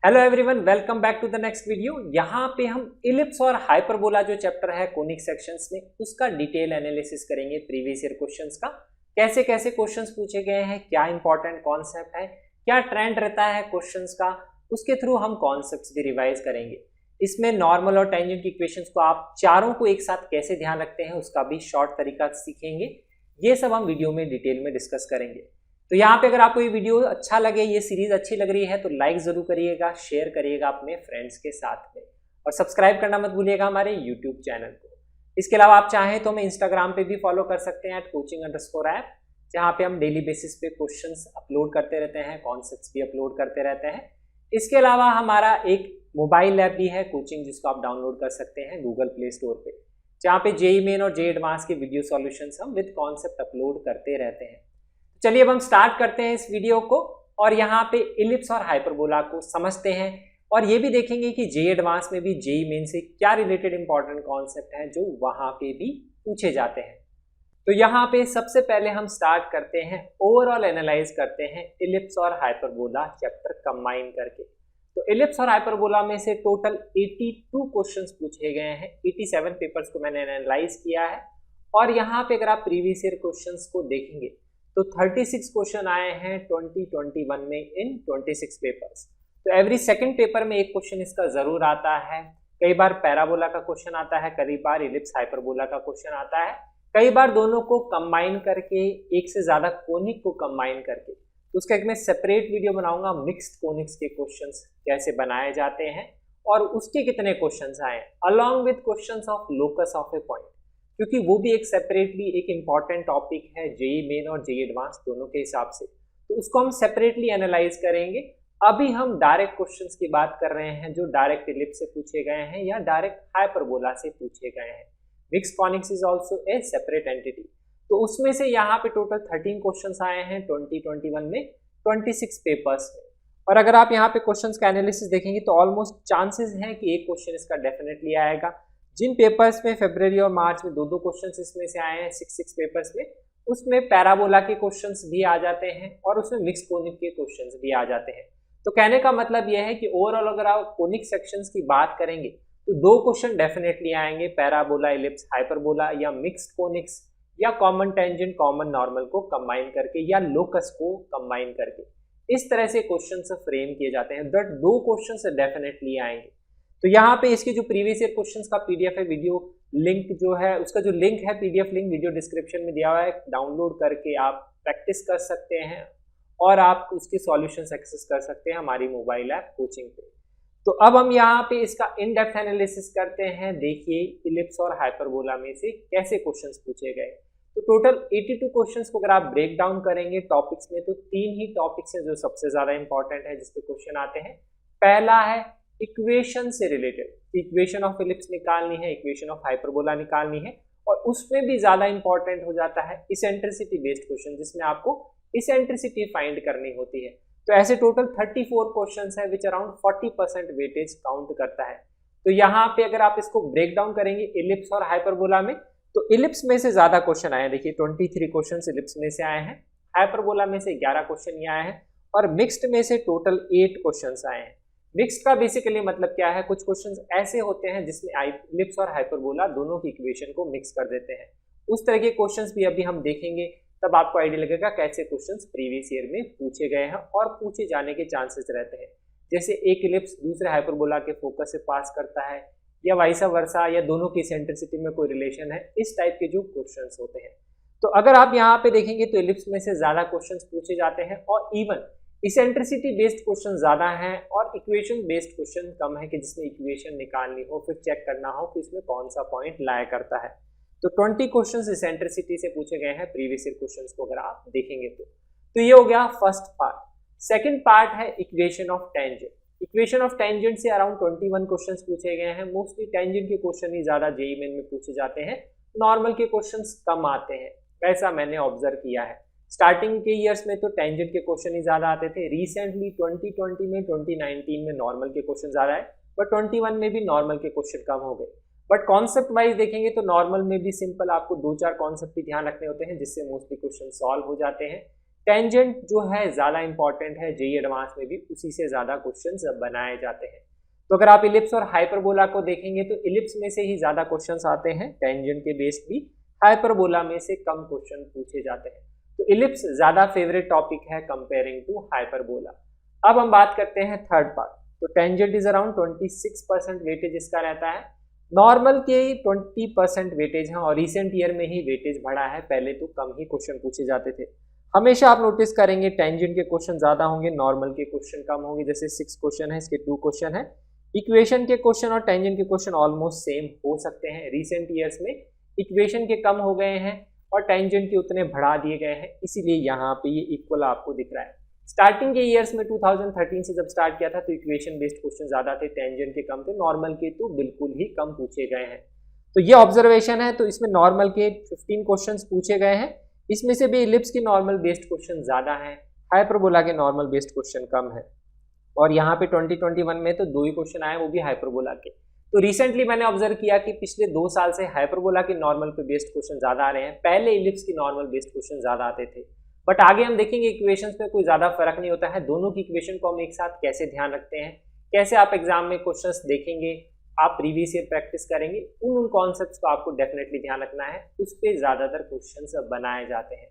Hello everyone, welcome back to the next video. यहाँ पे हम इलिप्स और हाइपरबोला जो चैप्टर है कोनिक सेक्शंस में, उसका डिटेल एनालिसिस करेंगे। प्रीवियस ईयर क्वेश्चंस का कैसे कैसे क्वेश्चंस पूछे गए हैं, क्या इंपॉर्टेंट कॉन्सेप्ट है, क्या ट्रेंड रहता है क्वेश्चंस का, उसके थ्रू हम कॉन्सेप्ट्स भी रिवाइज करेंगे। इसमें नॉर्मल और टेंजेंट की इक्वेशंस को आप चारों को एक साथ कैसे ध्यान रखते हैं उसका भी शॉर्ट तरीका सीखेंगे। ये सब हम वीडियो में डिटेल में डिस्कस करेंगे। तो यहाँ पे अगर आपको ये वीडियो अच्छा लगे, ये सीरीज अच्छी लग रही है तो लाइक जरूर करिएगा, शेयर करिएगा अपने फ्रेंड्स के साथ में, और सब्सक्राइब करना मत भूलिएगा हमारे यूट्यूब चैनल को। इसके अलावा आप चाहें तो हमें इंस्टाग्राम पे भी फॉलो कर सकते हैं @coaching_app, जहाँ पे हम डेली बेसिस पे क्वेश्चंस अपलोड करते रहते हैं, कॉन्सेप्ट्स भी अपलोड करते रहते हैं। इसके अलावा हमारा एक मोबाइल ऐप भी है कोचिंग, जिसको आप डाउनलोड कर सकते हैं गूगल प्ले स्टोर पे, जहाँ पे जेईई मेन और जेईई एडवांस के वीडियो सॉल्यूशंस हम विद कॉन्सेप्ट अपलोड करते रहते हैं। चलिए अब हम स्टार्ट करते हैं इस वीडियो को, और यहाँ पे इलिप्स और हाइपरबोला को समझते हैं, और ये भी देखेंगे कि जेईई एडवांस में भी जेईई मेन से क्या रिलेटेड इंपॉर्टेंट कॉन्सेप्ट हैं जो वहाँ पे भी पूछे जाते हैं। तो यहाँ पे सबसे पहले हम स्टार्ट करते हैं, ओवरऑल एनालाइज करते हैं इलिप्स और हाइपरबोला चैप्टर कंबाइन करके। तो इलिप्स और हाइपरबोला में से टोटल 82 क्वेश्चंस पूछे गए हैं। 87 पेपर्स को मैंने एनालाइज किया है, और यहाँ पे अगर आप प्रीवियस ईयर क्वेश्चंस को देखेंगे तो 36 क्वेश्चन आए हैं 2021 में इन 26 पेपर्स। तो एवरी सेकंड पेपर में एक क्वेश्चन इसका जरूर आता है। कई बार पैराबोला का क्वेश्चन आता है, कई बार इलिप्स हाइपरबोला का क्वेश्चन आता है, कई बार दोनों को कंबाइन करके, एक से ज्यादा कोनिक को कंबाइन करके। तो उसका एक मैं सेपरेट वीडियो बनाऊंगा, मिक्स्ड कोनिक्स के क्वेश्चंस कैसे बनाए जाते हैं और उसके कितने क्वेश्चंस आए, along with questions of locus of A point, क्योंकि वो भी एक सेपरेटली एक इंपॉर्टेंट टॉपिक है जेईई मेन और जेईई एडवांस दोनों के हिसाब से। तो उसको हम सेपरेटली एनालाइज करेंगे। अभी हम डायरेक्ट क्वेश्चंस की बात कर रहे हैं जो डायरेक्ट इलिप्स से पूछे गए हैं या डायरेक्ट हाइपरबोला से पूछे गए हैं। Mixed conics is also a separate entity. तो उसमें से यहाँ पे टोटल 13 क्वेश्चंस आए हैं 2021 में 26 पेपर्स में। और अगर आप यहाँ पे क्वेश्चंस का एनालिसिस देखेंगे तो ऑलमोस्ट चांसेस हैं कि एक क्वेश्चन इसका डेफिनेटली आएगा। जिन पेपर्स में फरवरी और मार्च में दो क्वेश्चंस इसमें से आए हैं 6 पेपर्स में, उसमें पैराबोला के क्वेश्चंस भी आ जाते हैं और उसमें मिक्स कोनिक के क्वेश्चंस भी आ जाते हैं। तो कहने का मतलब यह है कि ओवरऑल अगर आप कोनिक सेक्शंस की बात करेंगे तो 2 क्वेश्चन डेफिनेटली आएंगे, पैराबोला, इलिप्स, हाइपरबोला, या मिक्स्ड कोनिक्स, या कॉमन टेंजेंट कॉमन नॉर्मल को कंबाइन करके, या लोकस को कंबाइन करके। इस तरह से क्वेश्चन फ्रेम किए जाते हैं। बट 2 क्वेश्चन डेफिनेटली आएंगे। तो यहाँ पे इसके जो प्रीवियस ईयर क्वेश्चंस का पीडीएफ है, वीडियो लिंक जो है, उसका जो लिंक है पीडीएफ लिंक वीडियो डिस्क्रिप्शन में दिया हुआ है, डाउनलोड करके आप प्रैक्टिस कर सकते हैं और आप उसके सॉल्यूशंस एक्सेस कर सकते हैं हमारी मोबाइल ऐप कोचिंग पे। तो अब हम यहाँ पे इसका इन डेप्थ एनालिसिस करते हैं। देखिए इलिप्स और हाइपरबोला में से कैसे क्वेश्चंस पूछे गए। तो टोटल 82 क्वेश्चंस को अगर आप ब्रेक डाउन करेंगे टॉपिक्स में, तो 3 ही टॉपिक्स हैं जो सबसे ज्यादा इंपॉर्टेंट है, जिसपे क्वेश्चन आते हैं। पहला है इक्वेशन से रिलेटेड, इक्वेशन ऑफ इलिप्स निकालनी है, इक्वेशन ऑफ हाइपरबोला निकालनी है, और उसमें भी ज्यादा इंपॉर्टेंट हो जाता है इसेंट्रिसिटी बेस्ड क्वेश्चन, जिसमें आपको इसेंट्रिसिटी फाइंड करनी होती है। तो ऐसे टोटल 34 क्वेश्चंस है विच अराउंड 40% वेटेज काउंट करता है। तो यहाँ पे अगर आप इसको ब्रेक डाउन करेंगे इलिप्स और हाइपरबोला में, तो इलिप्स में से ज्यादा क्वेश्चन आए। देखिए 23 क्वेश्चन इलिप्स में से आए हैं, हाइपरबोला में से 11 क्वेश्चन ये आए हैं, और मिक्स्ड में से टोटल 8 क्वेश्चन आए हैं। मिक्स्ड का बेसिकली मतलब क्या है, कुछ क्वेश्चंस ऐसे होते हैं जिसमें इलिप्स और हाइपरबोला दोनों की इक्वेशन को मिक्स कर देते हैं। उस तरह के क्वेश्चंस भी अभी हम देखेंगे, तब आपको आइडिया लगेगा कैसे क्वेश्चंस प्रीवियस ईयर में पूछे गए हैं और पूछे जाने के चांसेस रहते हैं। जैसे एक इलिप्स दूसरे हाइपरबोला के फोकस से पास करता है, या वाइसा वर्सा, या दोनों की सेंट्रिसिटी में कोई रिलेशन है, इस टाइप के जो क्वेश्चंस होते हैं। तो अगर आप यहाँ पे देखेंगे तो इलिप्स में से ज्यादा क्वेश्चंस पूछे जाते हैं, और इवन इसेंट्रिसिटी बेस्ड क्वेश्चन ज्यादा हैं, और इक्वेशन बेस्ड क्वेश्चन कम है कि जिसमें इक्वेशन निकालनी हो, फिर चेक करना हो कि इसमें कौन सा पॉइंट लाया करता है। तो 20 क्वेश्चंस इसेंट्रिसिटी से पूछे गए हैं प्रीवियस ईयर क्वेश्चंस को अगर आप देखेंगे तो ये हो गया फर्स्ट पार्ट। सेकंड पार्ट है equation of tangent. Equation of tangent से अराउंड 21 क्वेश्चंस पूछे गए हैं। मोस्टली टेंजेंट के क्वेश्चन ही ज्यादा जेईई मेन में पूछे जाते हैं, नॉर्मल के क्वेश्चंस कम आते हैं, वैसा मैंने ऑब्जर्व किया है। स्टार्टिंग के ईयर्स में तो टेंजेंट के क्वेश्चन ही ज्यादा आते थे। रिसेंटली 2020 में 2019 में नॉर्मल के क्वेश्चन ज्यादा है, बट 21 में भी नॉर्मल के क्वेश्चन कम हो गए। बट कॉन्सेप्ट वाइज देखेंगे तो नॉर्मल में भी सिंपल आपको 2-4 कॉन्सेप्ट ही ध्यान रखने होते हैं, जिससे मोस्टली क्वेश्चन सॉल्व हो जाते हैं। टेंजेंट जो है ज़्यादा इंपॉर्टेंट है, जेईई एडवांस में भी उसी से ज़्यादा क्वेश्चंस बनाए जाते हैं। तो अगर आप इलिप्स और हाइपरबोला को देखेंगे तो इलिप्स में से ही ज़्यादा क्वेश्चंस आते हैं, टेंजेंट के बेस्ड भी हाइपरबोला में से कम क्वेश्चन पूछे जाते हैं। तो इलिप्स ज़्यादा फेवरेट टॉपिक है कंपेयरिंग टू हाइपरबोला। अब हम बात करते हैं थर्ड पार्ट। तो टेंजेंट इज अराउंड 26% वेटेज इसका रहता है, नॉर्मल के 20% वेटेज है और रिसेंट ईयर में ही वेटेज बढ़ा है, पहले तो कम ही क्वेश्चन पूछे जाते थे। हमेशा आप नोटिस करेंगे टेंजेंट के क्वेश्चन ज्यादा होंगे, नॉर्मल के क्वेश्चन कम होंगे। जैसे 6 क्वेश्चन है, इसके 2 क्वेश्चन है। इक्वेशन के क्वेश्चन और टेंजेंट के क्वेश्चन ऑलमोस्ट सेम हो सकते हैं। रिसेंट ईयर्स में इक्वेशन के कम हो गए हैं और टेंजेंट के उतने बढ़ा दिए गए हैं, इसीलिए यहाँ पे ये इक्वल आपको दिख रहा है। स्टार्टिंग के ईयर्स में 2013 से जब स्टार्ट किया था तो इक्वेशन बेस्ड क्वेश्चन ज्यादा थे, टेंजेंट के कम थे, नॉर्मल के तो बिल्कुल ही कम पूछे गए हैं। तो ये ऑब्जर्वेशन है। तो इसमें नॉर्मल के 15 क्वेश्चंस पूछे गए हैं, इसमें से भी इलिप्स के नॉर्मल बेस्ड क्वेश्चन ज्यादा हैं, हाइपरबोला के नॉर्मल बेस्ड क्वेश्चन कम है। और यहाँ पे 2021 में तो 2 ही क्वेश्चन आए, वो भी हाइपरबोला के। तो रिसेंटली मैंने ऑब्जर्व किया कि पिछले 2 साल से हाइपरबोला के नॉर्मल पे बेस्ड क्वेश्चन ज्यादा आ रहे हैं, पहले इलिप्स की नॉर्मल बेस्ड क्वेश्चन ज्यादा आते थे। बट आगे हम देखेंगे इक्वेशंस में कोई ज्यादा फर्क नहीं होता है, दोनों की इक्वेशन को हम एक साथ कैसे ध्यान रखते हैं, कैसे आप एग्जाम में क्वेश्चंस देखेंगे, आप प्रीवियस ईयर प्रैक्टिस करेंगे, उन कॉन्सेप्ट्स को आपको डेफिनेटली ध्यान रखना है, उस पर ज्यादातर क्वेश्चंस बनाए जाते हैं।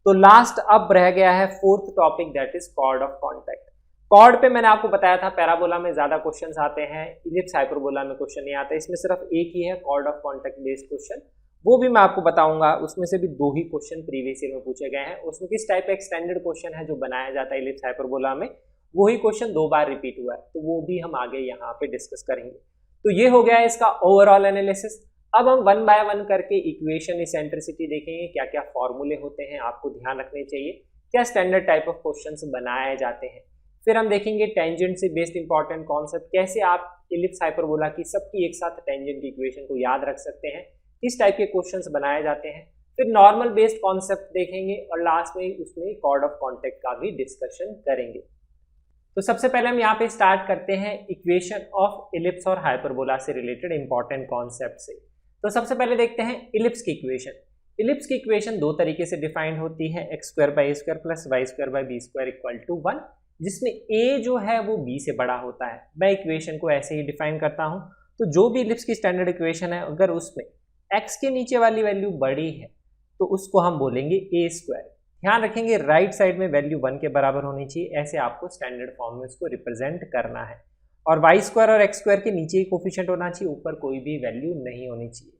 तो लास्ट अब रह गया है fourth topic, that is chord of contact. Chord पे मैंने आपको बताया था पैराबोला में ज्यादा क्वेश्चंस आते हैं, इलिप्स हाइपरबोला में क्वेश्चन नहीं आता, इसमें सिर्फ एक ही है chord of contact based question, वो भी मैं आपको बताऊंगा। उसमें से भी 2 ही क्वेश्चन प्रीवियस ईयर में पूछे गए हैं। उसमें किस टाइप का एक्सटेंडेड क्वेश्चन है जो बनाया जाता है इलिप्स हाइपरबोला में, वही क्वेश्चन 2 बार रिपीट हुआ है, तो वो भी हम आगे यहाँ पे डिस्कस करेंगे। तो ये हो गया है इसका ओवरऑल एनालिसिस। अब हम 1 बाय 1 करके इक्वेशन इसेंट्रिसिटी देखेंगे, क्या क्या फॉर्मूले होते हैं आपको ध्यान रखने चाहिए, क्या स्टैंडर्ड टाइप ऑफ क्वेश्चंस बनाए जाते हैं। फिर हम देखेंगे टेंजेंट से बेस्ड इंपॉर्टेंट कॉन्सेप्ट, कैसे आप इलिप्स हाइपरबोला की सबकी एक साथ टेंजेंट की इक्वेशन को याद रख सकते हैं, किस टाइप के क्वेश्चंस बनाए जाते हैं। फिर नॉर्मल बेस्ड कॉन्सेप्ट देखेंगे और लास्ट में उसमें कॉर्ड ऑफ कॉन्टैक्ट का भी डिस्कशन करेंगे। तो सबसे पहले हम यहाँ पे स्टार्ट करते हैं इक्वेशन ऑफ इलिप्स और हाइपरबोला से रिलेटेड इंपॉर्टेंट कॉन्सेप्ट से। तो सबसे पहले देखते हैं इलिप्स की इक्वेशन। इलिप्स की इक्वेशन 2 तरीके से डिफाइंड होती है, x² plus y² equal to 1, जिसमें a जो है वो b से बड़ा होता है। मैं इक्वेशन को ऐसे ही डिफाइन करता हूँ। तो जो भी इलिप्स की स्टैंडर्ड इक्वेशन है, अगर उसमें x के नीचे वाली वैल्यू बड़ी है तो उसको हम बोलेंगे a²। ध्यान रखेंगे राइट साइड में वैल्यू 1 के बराबर होनी चाहिए, ऐसे आपको स्टैंडर्ड फॉर्म में उसको रिप्रेजेंट करना है। और y² और x² के नीचे ही कोफिशिएंट होना चाहिए, ऊपर कोई भी वैल्यू नहीं होनी चाहिए,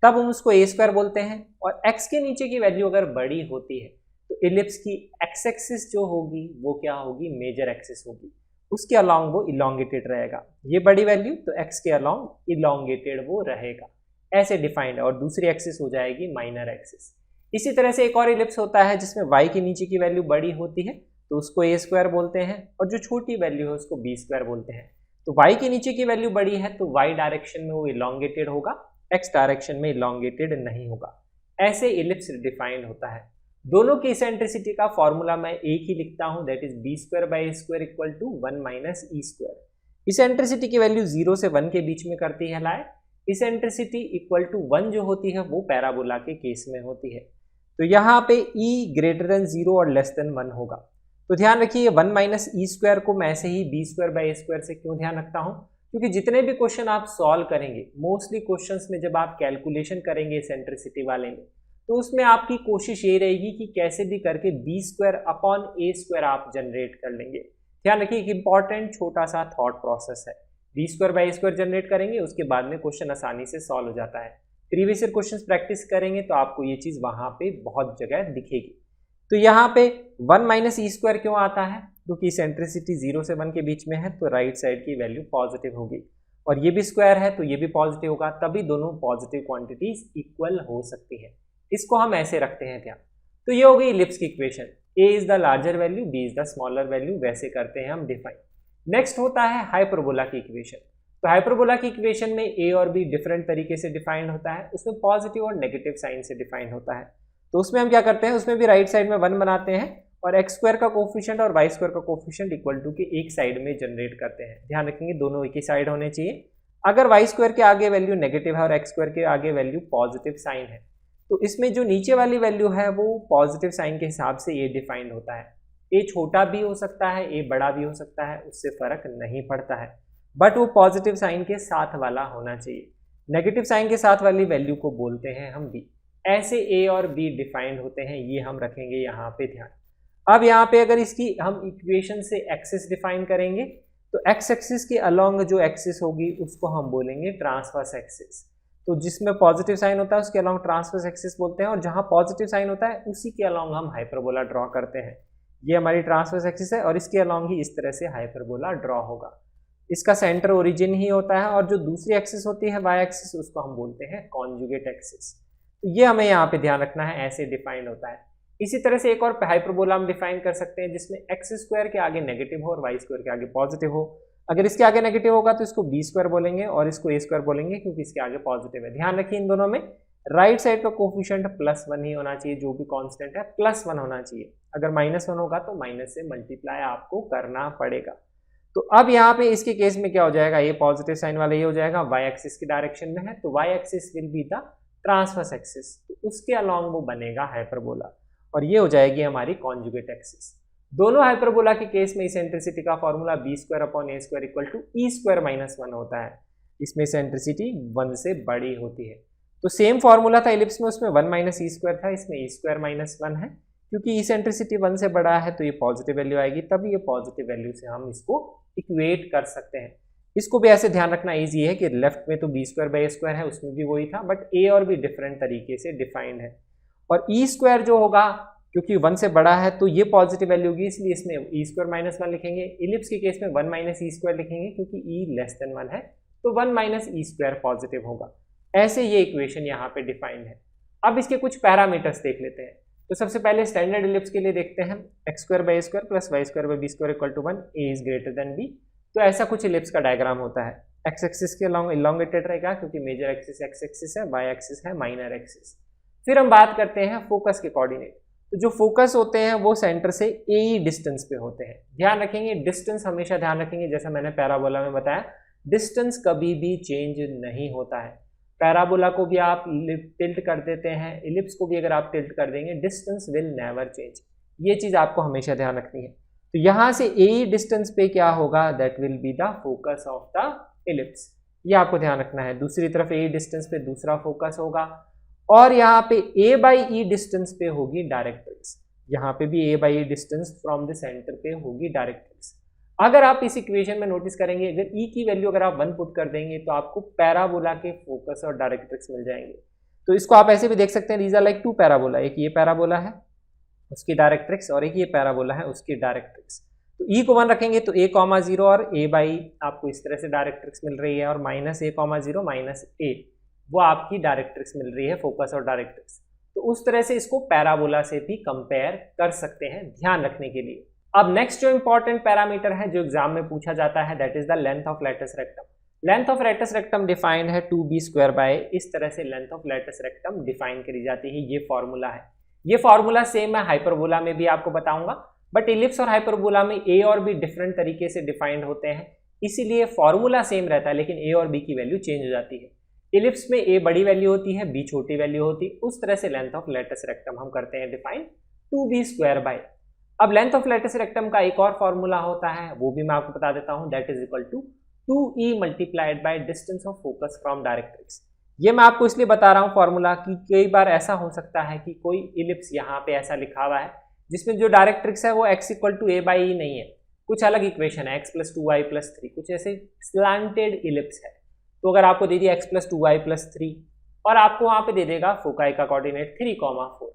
तब हम उसको a² बोलते हैं। और x के नीचे की वैल्यू अगर बड़ी होती है तो इलिप्स की एक्स एक्सिस जो होगी वो क्या होगी, मेजर एक्सिस होगी, उसके अलॉन्ग वो इलोंगेटेड रहेगा। ये बड़ी वैल्यू तो x के अलॉन्ग इलोंगेटेड वो रहेगा, ऐसे डिफाइंड है। और दूसरी एक्सिस हो जाएगी माइनर एक्सिस। इसी तरह से एक और इलिप्स होता है जिसमें y के नीचे की वैल्यू बड़ी होती है तो उसको a² बोलते हैं, और जो छोटी वैल्यू है उसको b² बोलते हैं। तो y के नीचे की वैल्यू बड़ी है तो y डायरेक्शन में वो इलोंगेटेड होगा, x डायरेक्शन में इलोंगेटेड नहीं होगा। ऐसे इलिप्स डिफाइंड होता है। दोनों की इसेंट्रिसिटी का फॉर्मूला मैं एक ही लिखता हूं, that is b² equal to 1 minus e²। Eccentricity की वैल्यू 0 से 1 के बीच में करती है लाए। इसेंट्रिसिटी इक्वल टू 1 जो होती है वो पैराबोला के केस में होती है। तो यहाँ पे e ग्रेटर देन 0 और लेस देन 1 होगा। तो ध्यान रखिए 1 माइनस e² को मैं ऐसे ही b² से क्यों ध्यान रखता हूँ, क्योंकि जितने भी क्वेश्चन आप सॉल्व करेंगे, मोस्टली क्वेश्चंस में जब आप कैलकुलेशन करेंगे इसेंट्रिसिटी वाले में, तो उसमें आपकी कोशिश ये रहेगी कि कैसे भी करके b² अपॉन a² आप जनरेट कर लेंगे। ध्यान रखिए एक इंपॉर्टेंट छोटा सा थॉट प्रोसेस है, b² जनरेट करेंगे, उसके बाद में क्वेश्चन आसानी से सॉल्व हो जाता है। प्रीवियस ईयर क्वेश्चन प्रैक्टिस करेंगे तो आपको ये चीज वहां पे बहुत जगह दिखेगी। तो यहाँ पे 1 माइनस e² क्यों आता है, क्योंकि इसेंट्रिसिटी 0 से 1 के बीच में है तो राइट साइड की वैल्यू पॉजिटिव होगी, और ये भी स्क्वायर है तो ये भी पॉजिटिव होगा, तभी दोनों पॉजिटिव क्वांटिटीज इक्वल हो सकती है। इसको हम ऐसे रखते हैं ध्यान। तो ये हो गई इलिप्स की equation, a is the larger value, b is the smaller value, वैसे करते हैं हम डिफाइन। नेक्स्ट होता है हाइपरबोला की इक्वेशन। तो हाइपरबोला की इक्वेशन में a और b डिफरेंट तरीके से डिफाइंड होता है, उसमें पॉजिटिव और नेगेटिव साइन से डिफाइंड होता है। तो उसमें हम क्या करते हैं, उसमें भी राइट साइड में 1 बनाते हैं और x² का कोफिशिएंट और y² का कोफिशिएंट इक्वल टू के एक साइड में जनरेट करते हैं। ध्यान रखेंगे दोनों एक ही साइड होने चाहिए। अगर y² के आगे वैल्यू नेगेटिव है और x² के आगे वैल्यू पॉजिटिव साइन है तो इसमें जो नीचे वाली वैल्यू है वो पॉजिटिव साइन के हिसाब से ये डिफाइंड होता है। ए छोटा भी हो सकता है, ए बड़ा भी हो सकता है, उससे फर्क नहीं पड़ता है, बट वो पॉजिटिव साइन के साथ वाला होना चाहिए। नेगेटिव साइन के साथ वाली वैल्यू को बोलते हैं हम बी। ऐसे ए और बी डिफाइंड होते हैं, ये हम रखेंगे यहाँ पे ध्यान। अब यहाँ पे अगर इसकी हम इक्वेशन से एक्सिस डिफाइन करेंगे तो एक्स एक्सिस के अलोंग जो एक्सिस होगी उसको हम बोलेंगे ट्रांसवर्स एक्सिस। तो जिसमें पॉजिटिव साइन होता है उसके अलोंग ट्रांसवर्स एक्सिस बोलते हैं, और जहाँ पॉजिटिव साइन होता है उसी के अलोंग हम हाइपरबोला ड्रॉ करते हैं। ये हमारी ट्रांसवर्स एक्सिस है और इसके अलोंग ही इस तरह से हाइपरबोला ड्रॉ होगा। इसका सेंटर ओरिजिन ही होता है, और जो दूसरी एक्सिस होती है वाई एक्सिस उसको हम बोलते हैं कॉन्जुगेट एक्सिस। तो ये हमें यहाँ पे ध्यान रखना है, ऐसे डिफाइंड होता है। इसी तरह से एक और हाइपरबोला हम डिफाइन कर सकते हैं जिसमें एक्स स्क्वायर के आगे नेगेटिव हो और वाई स्क्वायर के आगे पॉजिटिव हो। अगर इसके आगे नेगेटिव होगा तो इसको बी स्क्वायर बोलेंगे और इसको ए स्क्वायर बोलेंगे, क्योंकि इसके आगे पॉजिटिव है। ध्यान रखिए इन दोनों में राइट साइड का कोफिशिएंट +1 ही होना चाहिए, जो भी कांस्टेंट है +1 होना चाहिए। अगर -1 होगा तो माइनस से मल्टीप्लाई आपको करना पड़ेगा। तो अब यहाँ पे इसके केस में क्या हो जाएगा, ये पॉजिटिव साइन वाला ये हो जाएगा, वाई एक्सिस की डायरेक्शन में है, तो Y axis will be the transverse axis, तो उसके अलोंग वो बनेगा हाइपरबोला, और ये हो जाएगी हमारी कॉन्जुगेट एक्सिस। दोनों हाइपरबोला के केस में इसेंट्रिसिटी का फॉर्मूला b² / a² = e² - 1 होता है। इसमें इसेंट्रिसिटी 1 से बड़ी होती है। तो सेम फॉर्मूला था इलिप्स में, उसमें 1 - e² था, इसमें e² - 1 है। क्योंकि इसेंट्रिसिटी 1 से बड़ा है तो ये पॉजिटिव वैल्यू आएगी, तभी ये पॉजिटिव वैल्यू से हम इसको इक्वेट कर सकते हैं। इसको भी ऐसे ध्यान रखना ईजी है कि लेफ्ट में तो b² / a² है, उसमें भी वही था, बट a और b डिफरेंट तरीके से डिफाइंड है। और e² जो होगा क्योंकि 1 से बड़ा है तो ये पॉजिटिव वैल्यू होगी, इसलिए इसमें e² - 1 लिखेंगे। इलिप्स के केस में 1 - e² लिखेंगे, क्योंकि e < 1 है तो 1 - e² पॉजिटिव होगा। ऐसे ये इक्वेशन यहाँ पे डिफाइंड है। अब इसके कुछ पैरामीटर्स देख लेते हैं। तो सबसे पहले स्टैंडर्ड इलिप्स के लिए देखते हैं, x² / a² + y² / b² = 1, a is greater than b। तो ऐसा कुछ इलिप्स का डायग्राम होता है। एक्स एक्सिस के अलॉन्ग इलोंगेटेड रहेगा, क्योंकि मेजर एक्सिस एक्स एक्सिस है, वाई एक्सिस है माइनर एक्सिस। फिर हम बात करते हैं फोकस के कोऑर्डिनेट। तो जो फोकस होते हैं वो सेंटर से a डिस्टेंस पे होते हैं। ध्यान रखेंगे डिस्टेंस हमेशा ध्यान रखेंगे, जैसा मैंने पैराबोला में बताया, डिस्टेंस कभी भी चेंज नहीं होता है। पैराबोला को भी आप टिल्ट कर देते हैं, इलिप्स को भी अगर आप टिल्ट कर देंगे, डिस्टेंस विल नेवर चेंज। ये चीज़ आपको हमेशा ध्यान रखनी है। तो यहाँ से a डिस्टेंस पे क्या होगा, that will be the focus of the ellipse. ये आपको ध्यान रखना है। दूसरी तरफ a डिस्टेंस पे दूसरा फोकस होगा, और यहाँ पे a/e डिस्टेंस पे होगी डायरेक्ट्रिक्स। यहाँ पे भी a/e distance from the centre पे होगी डायरेक्ट्रिक्स। अगर आप इस इक्वेशन में नोटिस करेंगे, अगर e की वैल्यू अगर आप 1 पुट कर देंगे तो आपको पैराबोला के फोकस और डायरेक्ट्रिक्स मिल जाएंगे। तो इसको आप ऐसे भी देख सकते हैं, दीज आर लाइक 2 पैराबोला, एक ये पैराबोला है उसकी डायरेक्ट्रिक्स, और एक ये पैराबोला है उसकी डायरेक्ट्रिक्स। तो e को 1 रखेंगे तो a,0 और a/e आपको इस तरह से डायरेक्ट्रिक्स मिल रही है, और -a,0 - a वो आपकी डायरेक्ट्रिक्स मिल रही है, फोकस और डायरेक्ट्रिक्स। तो उस तरह से इसको पैराबोला से भी कंपेयर कर सकते हैं, ध्यान रखने के लिए। अब नेक्स्ट जो इंपॉर्टेंट पैरामीटर है जो एग्जाम में पूछा जाता है, that is the length of lattice rectum. Length of lattice rectum defined है 2b²/a। इस तरह से length of lattice rectum define करी जाती है। ये फॉर्मूला है। ये फॉर्मूला सेम मैं हाइपरबोला में भी आपको बताऊंगा, बट इलिप्स और हाइपरबोला में a और b डिफरेंट तरीके से डिफाइंड होते हैं, इसीलिए फॉर्मूला सेम रहता है, लेकिन a और b की वैल्यू चेंज हो जाती है। इलिप्स में a बड़ी वैल्यू होती है, b छोटी वैल्यू होती है। उस तरह से लेंथ ऑफ लैटिस रेक्टम हम करते हैं डिफाइन 2b²/। अब लेंथ ऑफ लैटिस रेक्टम का एक और फॉर्मूला होता है, वो भी मैं आपको बता देता हूं, that is equal to 2e × distance of focus from directrix. ये मैं आपको इसलिए बता रहा हूँ फॉर्मूला कि कई बार ऐसा हो सकता है कि कोई इलिप्स यहाँ पे ऐसा लिखा हुआ है जिसमें जो डायरेक्ट्रिक्स है वो x = a/e नहीं है, कुछ अलग इक्वेशन है, x + 2y + 3, कुछ ऐसे स्लैंटेड इलिप्स है। तो अगर आपको दे दिया x + 2y + 3 और आपको वहां पे दे देगा फोकाई का कोऑर्डिनेट 3,4,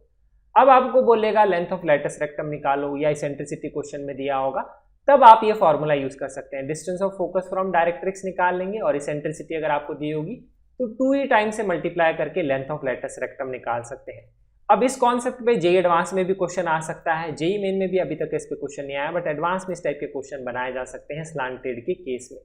अब आपको बोलेगा लेंथ ऑफ लैटिस रेक्टम निकालो, या इसेंट्रिसिटी क्वेश्चन में दिया होगा, तब आप ये फॉर्मूला यूज कर सकते हैं। Distance of focus from directrix निकाल लेंगे, और इसेंट्रिसिटी अगर आपको दी होगी तो 2e टाइम से मल्टीप्लाई करके लेंथ ऑफ लैटिस रेक्टम निकाल सकते हैं। अब इस कॉन्सेप्ट पे जेई एडवांस में भी क्वेश्चन आ सकता है, जेई मेन में भी अभी तक इस पे क्वेश्चन नहीं आया, बट एडवांस में इस टाइप के क्वेश्चन बनाए जा सकते हैं स्लैंटेड के केस में।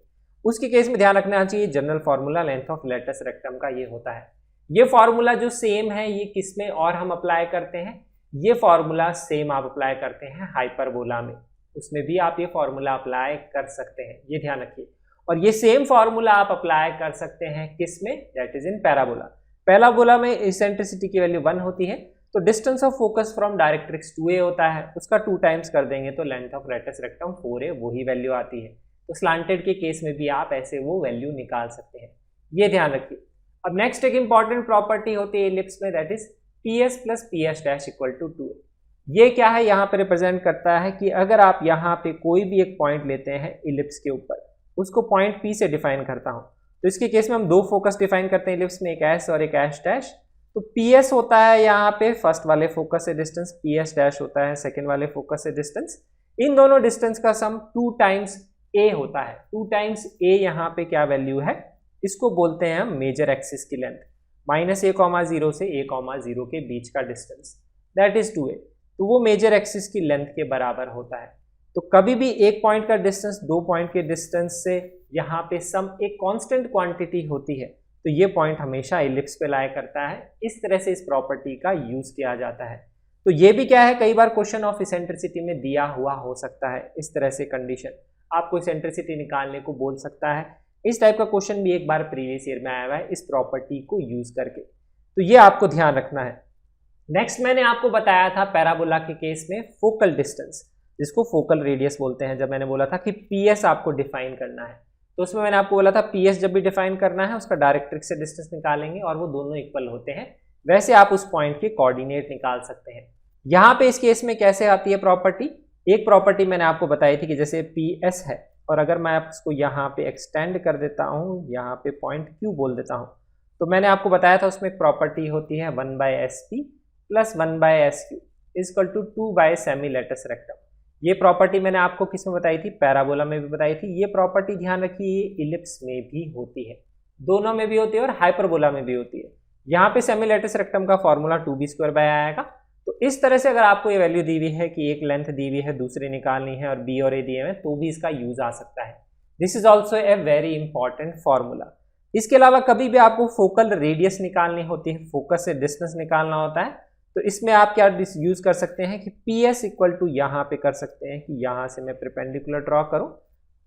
उसके केस में ध्यान रखना चाहिए general formula length of lattice rectum का ये होता है। ये फॉर्मूला जो सेम है ये किसमें और हम अप्लाई करते हैं, ये फॉर्मूला सेम आप अप्लाई करते हैं हाइपरबोला में, उसमें भी आप ये फॉर्मूला अप्लाई कर सकते हैं, ये ध्यान रखिए। और ये सेम फॉर्मूला आप अप्लाई कर सकते हैं किसमें, that is in parabola. Parabola में इसेंट्रिसिटी की वैल्यू 1 होती है, तो distance of focus from directrix 2a होता है, उसका 2 टाइम्स कर देंगे तो length of latus rectum 4a वही वैल्यू आती है। तो स्लांटेड के केस में भी आप ऐसे वो वैल्यू निकाल सकते हैं, ये ध्यान रखिए। अब नेक्स्ट एक इंपॉर्टेंट प्रॉपर्टी होती है इलिप्स में, that is PS plus PS dash equal to 2a। ये क्या है, यहाँ पे रिप्रेजेंट करता है कि अगर आप यहाँ पे कोई भी एक पॉइंट लेते हैं इलिप्स के ऊपर, उसको पॉइंट P से डिफाइन करता हूँ, तो इसके केस में हम दो फोकस डिफाइन करते हैं इलिप्स में, एक S और एक S डैश। तो PS होता है यहाँ पे फर्स्ट वाले फोकस से डिस्टेंस, PS डैश होता है सेकेंड वाले फोकस से डिस्टेंस। इन दोनों डिस्टेंस का सम 2 टाइम्स a होता है। 2 टाइम्स a यहाँ पे क्या वैल्यू है, इसको बोलते हैं हम मेजर एक्सिस की लेंथ, -a,0 से a,0 के बीच का डिस्टेंस, दैट इज 2a। तो वो मेजर एक्सिस की लेंथ के बराबर होता है। तो कभी भी एक पॉइंट का डिस्टेंस दो पॉइंट के डिस्टेंस से यहाँ पे सम एक कांस्टेंट क्वांटिटी होती है, तो ये पॉइंट हमेशा इलिप्स पे लाया करता है। इस तरह से इस प्रॉपर्टी का यूज किया जाता है। तो ये भी क्या है, कई बार क्वेश्चन ऑफ इसेंट्रिसिटी में दिया हुआ हो सकता है, इस तरह से कंडीशन आपको इसेंट्रिसिटी निकालने को बोल सकता है। इस टाइप का क्वेश्चन भी एक बार प्रीवियस ईयर में आया हुआ है इस प्रॉपर्टी को यूज करके, तो ये आपको ध्यान रखना है। नेक्स्ट मैंने आपको बताया था पैराबोला के केस में फोकल डिस्टेंस, जिसको फोकल रेडियस बोलते हैं। जब मैंने बोला था कि PS आपको डिफाइन करना है, तो उसमें मैंने आपको बोला था PS जब भी डिफाइन करना है उसका डायरेक्ट्रिक्स से डिस्टेंस निकालेंगे और वो दोनों इक्वल होते हैं। वैसे आप उस पॉइंट के कोऑर्डिनेट निकाल सकते हैं। यहाँ पे इस केस में कैसे आती है प्रॉपर्टी, एक प्रॉपर्टी मैंने आपको बताई थी कि जैसे PS है और अगर मैं इसको यहाँ पे एक्सटेंड कर देता हूँ, यहाँ पे पॉइंट Q बोल देता हूँ, तो मैंने आपको बताया था उसमें एक प्रॉपर्टी होती है 1/SP plus 1/SQ equal to 2 semi latus rectum. ये प्रॉपर्टी मैंने आपको किस में बताई थी, पैराबोला में भी बताई थी। ये प्रॉपर्टी ध्यान रखिए ये इलिप्स में भी होती है, दोनों में भी होती है और हाइपरबोला में भी होती है। यहाँ पे सेमी लेटस रेक्टम का फॉर्मूला 2b² आएगा। तो इस तरह से अगर आपको ये वैल्यू दी हुई है कि एक लेंथ दी हुई है दूसरी निकालनी है और B और A दिए हुए, तो भी इसका यूज आ सकता है। This is also a very important formula. इसके अलावा कभी भी आपको फोकल रेडियस निकालनी होती है, फोकस से डिस्टेंस निकालना होता है, तो इसमें आप क्या यूज कर सकते हैं कि PS इक्वल टू यहाँ पे कर सकते हैं कि यहाँ से मैं परपेंडिकुलर ड्रॉ करूँ,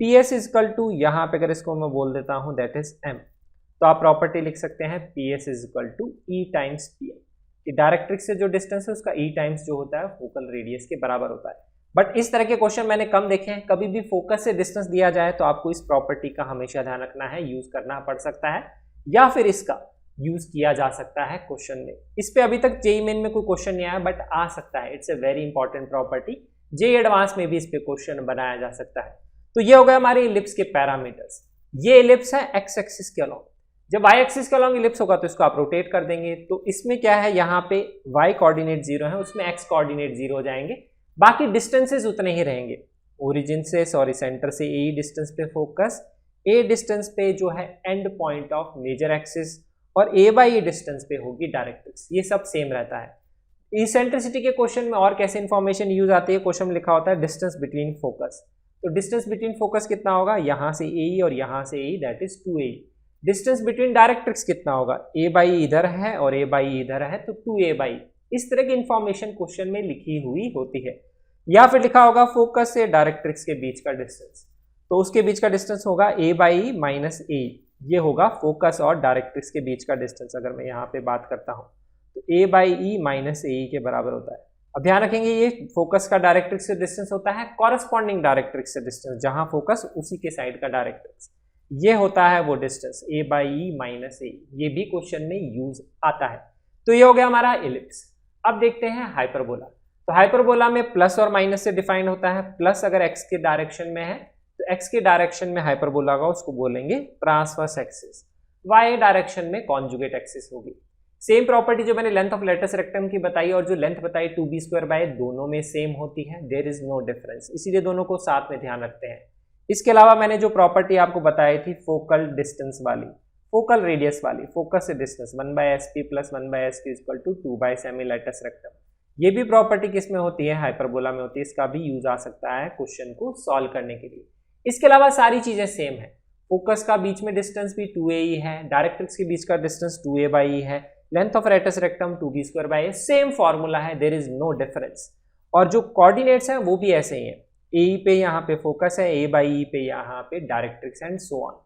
PS इक्वल टू यहाँ पे अगर इसको मैं बोल देता हूँ दैट इज M, तो आप प्रॉपर्टी लिख सकते हैं PS equal to E times PM, कि डायरेक्ट्रिक्स से जो डिस्टेंस है उसका E टाइम्स जो होता है फोकल रेडियस के बराबर होता है। बट इस तरह के क्वेश्चन मैंने कम देखे हैं। कभी भी फोकस से डिस्टेंस दिया जाए तो आपको इस प्रॉपर्टी का हमेशा ध्यान रखना है, यूज करना पड़ सकता है या फिर इसका यूज किया जा सकता है क्वेश्चन में। इस पे अभी तक जेईई मेन में कोई क्वेश्चन नहीं आया, बट आ सकता है। It's a very important property, JEE advance में भी इस पे क्वेश्चन बनाया जा सकता है। तो ये हो गया हमारे इलिप्स के पैरामीटर्स। ये इलिप्स है एक्स एक्सिस के अलॉन्ग। जब y एक्सिस के अलॉन्ग इलिप्स होगा तो इसको आप रोटेट कर देंगे, तो इसमें क्या है, यहाँ पे y कोऑर्डिनेट 0 है, उसमें x कोऑर्डिनेट 0 हो जाएंगे, बाकी डिस्टेंसेस उतने ही रहेंगे। ओरिजिन से सेंटर से ए डिस्टेंस पे फोकस, ए डिस्टेंस पे जो है end point of major axis, और A/A डिस्टेंस पे होगी डायरेक्ट्रिक्स, ये सब सेम रहता है। इसेंट्रिसिटी के क्वेश्चन में और कैसे इंफॉर्मेशन यूज आती है, क्वेश्चन में लिखा होता है डिस्टेंस बिटवीन फोकस। तो डिस्टेंस बिटवीन फोकस कितना होगा, यहाँ से AE और यहाँ से AE, that is 2AE। Distance between directrix कितना होगा, A/E इधर है और A/E इधर है, तो 2A/E। इस तरह की इंफॉर्मेशन क्वेश्चन में लिखी हुई होती है। या फिर लिखा होगा फोकस से डायरेक्ट्रिक्स के बीच का डिस्टेंस, तो उसके बीच का डिस्टेंस होगा A/E माइनस AE, ये होगा फोकस और डायरेक्ट्रिक्स के बीच का डिस्टेंस। अगर मैं यहाँ पे बात करता हूँ तो A/E माइनस AE के बराबर होता है। अब ध्यान रखेंगे ये फोकस का डायरेक्ट्रिक्स से डिस्टेंस होता है कॉरस्पॉन्डिंग डायरेक्ट्रिक्स से डिस्टेंस, जहां फोकस उसी के साइड का डायरेक्ट्रिक्स, ये होता है वो डिस्टेंस A/E माइनस AE। ये भी क्वेश्चन में यूज आता है। तो ये हो गया हमारा इलिप्स। अब देखते हैं हाइपरबोला। तो हाइपरबोला में प्लस और माइनस से डिफाइन होता है। प्लस अगर x के डायरेक्शन में है तो x के डायरेक्शन में हाइपरबोला होगा, उसको बोलेंगे ट्रांसवर्स एक्सिस। y डायरेक्शन में कॉन्जुगेट एक्सिस होगी। सेम प्रॉपर्टी जो मैंने लेंथ ऑफ लेटस रेक्टम की बताई और जो लेंथ बताई 2b², दोनों में सेम होती है, देयर इज नो डिफरेंस, इसीलिए दोनों को साथ में ध्यान रखते हैं। इसके अलावा मैंने जो प्रॉपर्टी आपको बताई थी फोकल डिस्टेंस वाली, फोकल रेडियस वाली, फोकस से distance 1/SP plus 1/SQ equal to 2 semi latus rectum, ये भी प्रॉपर्टी किसमें होती है, हाइपरबोला में होती है। इसका भी यूज आ सकता है क्वेश्चन को सॉल्व करने के लिए। इसके अलावा सारी चीजें सेम है। फोकस का बीच में डिस्टेंस भी 2AE है, डायरेक्ट्रिक्स के बीच का डिस्टेंस 2A/E है, length of latus rectum 2b², same formula है, देयर इज नो डिफरेंस। और जो कोऑर्डिनेट्स हैं वो भी ऐसे ही हैं। AE पे यहाँ पे फोकस है, A/E पे यहाँ पे डायरेक्ट्रिक्स एंड सो ऑन।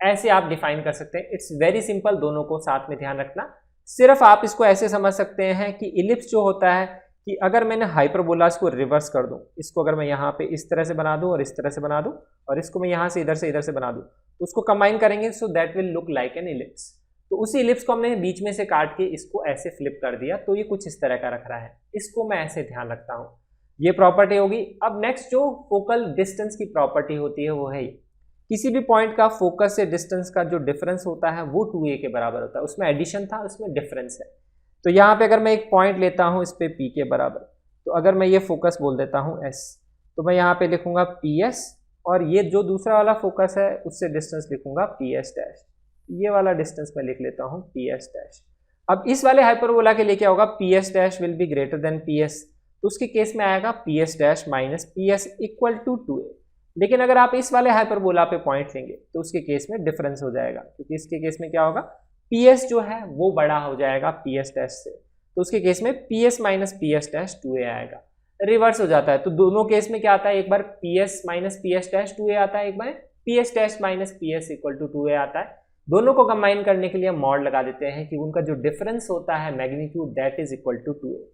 ऐसे आप डिफाइन कर सकते हैं। इट्स वेरी सिंपल, दोनों को साथ में ध्यान रखना। सिर्फ आप इसको ऐसे समझ सकते हैं कि इलिप्स जो होता है कि अगर मैंने हाइपरबोलास को रिवर्स कर दूं, इसको अगर मैं यहाँ पे इस तरह से बना दूं और इस तरह से बना दूं और इसको मैं यहाँ से इधर से बना दूं, तो उसको कंबाइन करेंगे so that will look like an ellipse. तो उसी इलिप्स को हमने बीच में से काट के इसको ऐसे फ्लिप कर दिया, तो ये कुछ इस तरह का रख रहा है। इसको मैं ऐसे ध्यान रखता हूँ, ये प्रॉपर्टी होगी। अब नेक्स्ट जो फोकल डिस्टेंस की प्रॉपर्टी होती है वो है किसी भी पॉइंट का फोकस से डिस्टेंस का जो डिफरेंस होता है वो 2a के बराबर होता है। उसमें एडिशन था, उसमें डिफरेंस है। तो यहाँ पे अगर मैं एक पॉइंट लेता हूँ इस पे p के बराबर, तो अगर मैं ये फोकस बोल देता हूँ s, तो मैं यहाँ पे लिखूंगा ps, और ये जो दूसरा वाला फोकस है उससे डिस्टेंस लिखूंगा ps डैश। ये वाला डिस्टेंस मैं लिख लेता हूँ ps डैश। अब इस वाले हाइपरबोला के लिए क्या होगा, ps dash will be greater than ps, तो उसके केस में आएगा ps dash minus ps equal to 2a। लेकिन अगर आप इस वाले हाइपरबोला पे पॉइंट लेंगे तो उसके केस में डिफरेंस हो जाएगा, क्योंकि इसके केस में क्या होगा, ps जो है वो बड़ा हो जाएगा ps डैश से, तो उसके केस में ps minus ps dash 2a आएगा। रिवर्स हो जाता है, तो दोनों केस में क्या आता है, एक बार ps minus ps dash 2a आता है, एक बार ps dash minus ps equal to 2a आता है। दोनों को कंबाइन करने के लिए मॉड लगा देते हैं कि उनका जो डिफरेंस होता है magnitude that is equal to 2a।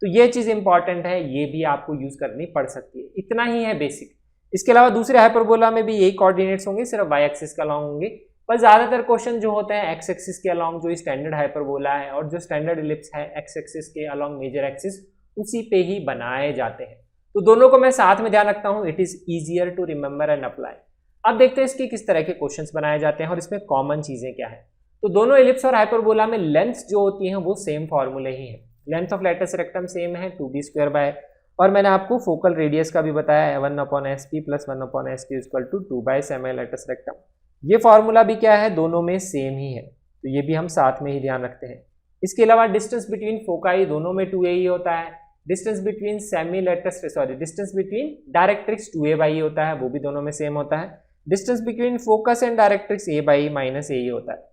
तो ये चीज इंपॉर्टेंट है, ये भी आपको यूज करनी पड़ सकती है। इतना ही है बेसिक। इसके अलावा दूसरे हाइपरबोला में भी यही कोऑर्डिनेट्स होंगे, सिर्फ वाई एक्सिस के अलोंग होंगे, पर ज्यादातर क्वेश्चन जो होते हैं एक्स एक्सिस के अलोंग जो स्टैंडर्ड हाइपरबोला है और जो स्टैंडर्ड इलिप्स है एक्स एक्सिस के अलोंग मेजर एक्सिस, उसी पे ही बनाए जाते हैं। तो दोनों को मैं साथ में ध्यान रखता हूँ, it is easier to remember and apply. अब देखते हैं इसके किस तरह के क्वेश्चंस बनाए जाते हैं और इसमें कॉमन चीजें क्या है। तो दोनों इलिप्स और हाइपरबोला में लेंथ जो होती है वो सेम फॉर्मूले ही है। Length of latus rectum same है 2b स्क्वायर बाय, और मैंने आपको फोकल रेडियस का भी बताया 1/sp plus 1/sq equal to 2 semi latus rectum. ये फॉर्मूला भी क्या है, दोनों में सेम ही है, तो ये भी हम साथ में ही ध्यान रखते हैं। इसके अलावा डिस्टेंस बिटवीन फोकाई दोनों में 2a ही होता है। Distance between semi latus distance between directrix 2a by होता है, वो भी दोनों में सेम होता है। Distance between focus and directrix a by minus a ही होता है,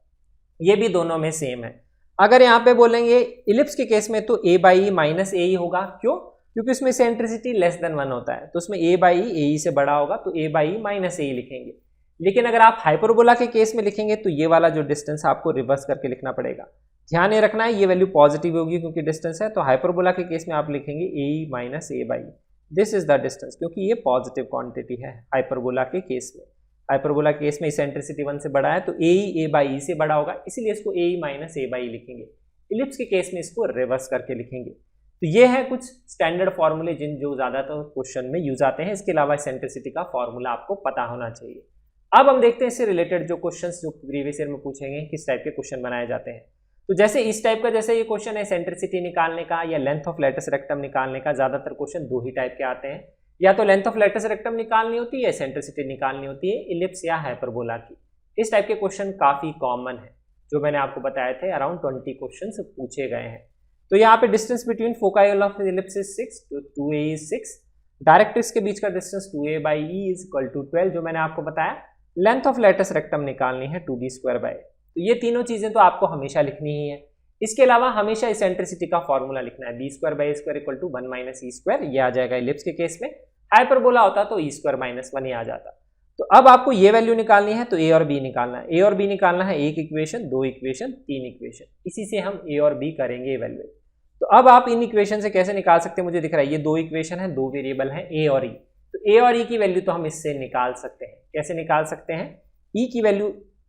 ये भी दोनों में सेम है। अगर यहाँ पे बोलेंगे इलिप्स के केस में तो a बाई माइनस a ही होगा, क्यों, क्योंकि उसमें सेंट्रिसिटी लेस देन 1 होता है, तो उसमें a बाई a से बड़ा होगा, तो a बाई माइनस a ही लिखेंगे। लेकिन अगर आप हाइपरबोला के केस में लिखेंगे तो ये वाला जो डिस्टेंस आपको रिवर्स करके लिखना पड़ेगा। ध्यान ये रखना है, ये वैल्यू पॉजिटिव होगी क्योंकि डिस्टेंस है, तो हाइपरबोला के केस में आप लिखेंगे a minus a by, this is the distance, क्योंकि ये पॉजिटिव क्वांटिटी है हाइपरबोला के केस में। हाइपरबोला के केस में इसेंट्रिसिटी 1 से बड़ा है, तो a बाई e से बड़ा होगा, इसलिए इसको a माइनस a बाई लिखेंगे। इलिप्स के केस में इसको रिवर्स करके लिखेंगे। तो ये है कुछ स्टैंडर्ड फॉर्मूले जो ज्यादातर क्वेश्चन में यूज आते हैं। इसके अलावा इसेंट्रिसिटी का फॉर्मूला आपको पता होना चाहिए। अब हम देखते हैं इससे रिलेटेड जो क्वेश्चंस जो प्रीवियस ईयर में पूछेंगे किस टाइप के क्वेश्चन बनाए जाते हैं। तो जैसे इस टाइप का, जैसे ये क्वेश्चन है इसेंट्रिसिटी निकालने का या लेंथ ऑफ लेटस रेक्टम निकालने का, ज्यादातर क्वेश्चन दो ही टाइप के आते हैं, या तो लेंथ ऑफ लेटस रेक्टम निकालनी होती है या इसेंट्रिसिटी निकालनी होती है इलिप्स या हाइपरबोला की। इस टाइप के क्वेश्चन काफी कॉमन है, जो मैंने आपको बताए थे, अराउंड 20 क्वेश्चन पूछे गए हैं। तो यहाँ पे distance between foci of ellipse is 6, तो 2a इज 6। डायरेक्ट्रिक्स के बीच का distance 2a by e is equal to 12, जो मैंने आपको बताया। लेंथ ऑफ लेटस रेक्टम निकालनी है 2b स्क्वायर बाई, तो ये तीनों चीजें तो आपको हमेशा लिखनी ही है। इसके अलावा हमेशा इसेंट्रिसिटी का फॉर्मूला लिखना है, b square by square equal to 1 minus e square, ये आ जाएगा इलिप्स के केस में। हाइपरबोला होता तो e स्क्वायर माइनस 1 ही आ जाता। तो अब आपको ये वैल्यू निकालनी है, तो a और b निकालना है। a और b निकालना है, एक इक्वेशन, दो इक्वेशन, तीन इक्वेशन, इसी से हम a और b करेंगे इवैल्यूएट। तो अब आप इन इक्वेशन से कैसे निकाल सकते हैं, मुझे दिख रहा है ये दो इक्वेशन है, दो वेरिएबल हैं a और e। तो a और e की वैल्यू तो हम इससे निकाल सकते हैं। कैसे निकाल सकते हैं, e की वैल्यू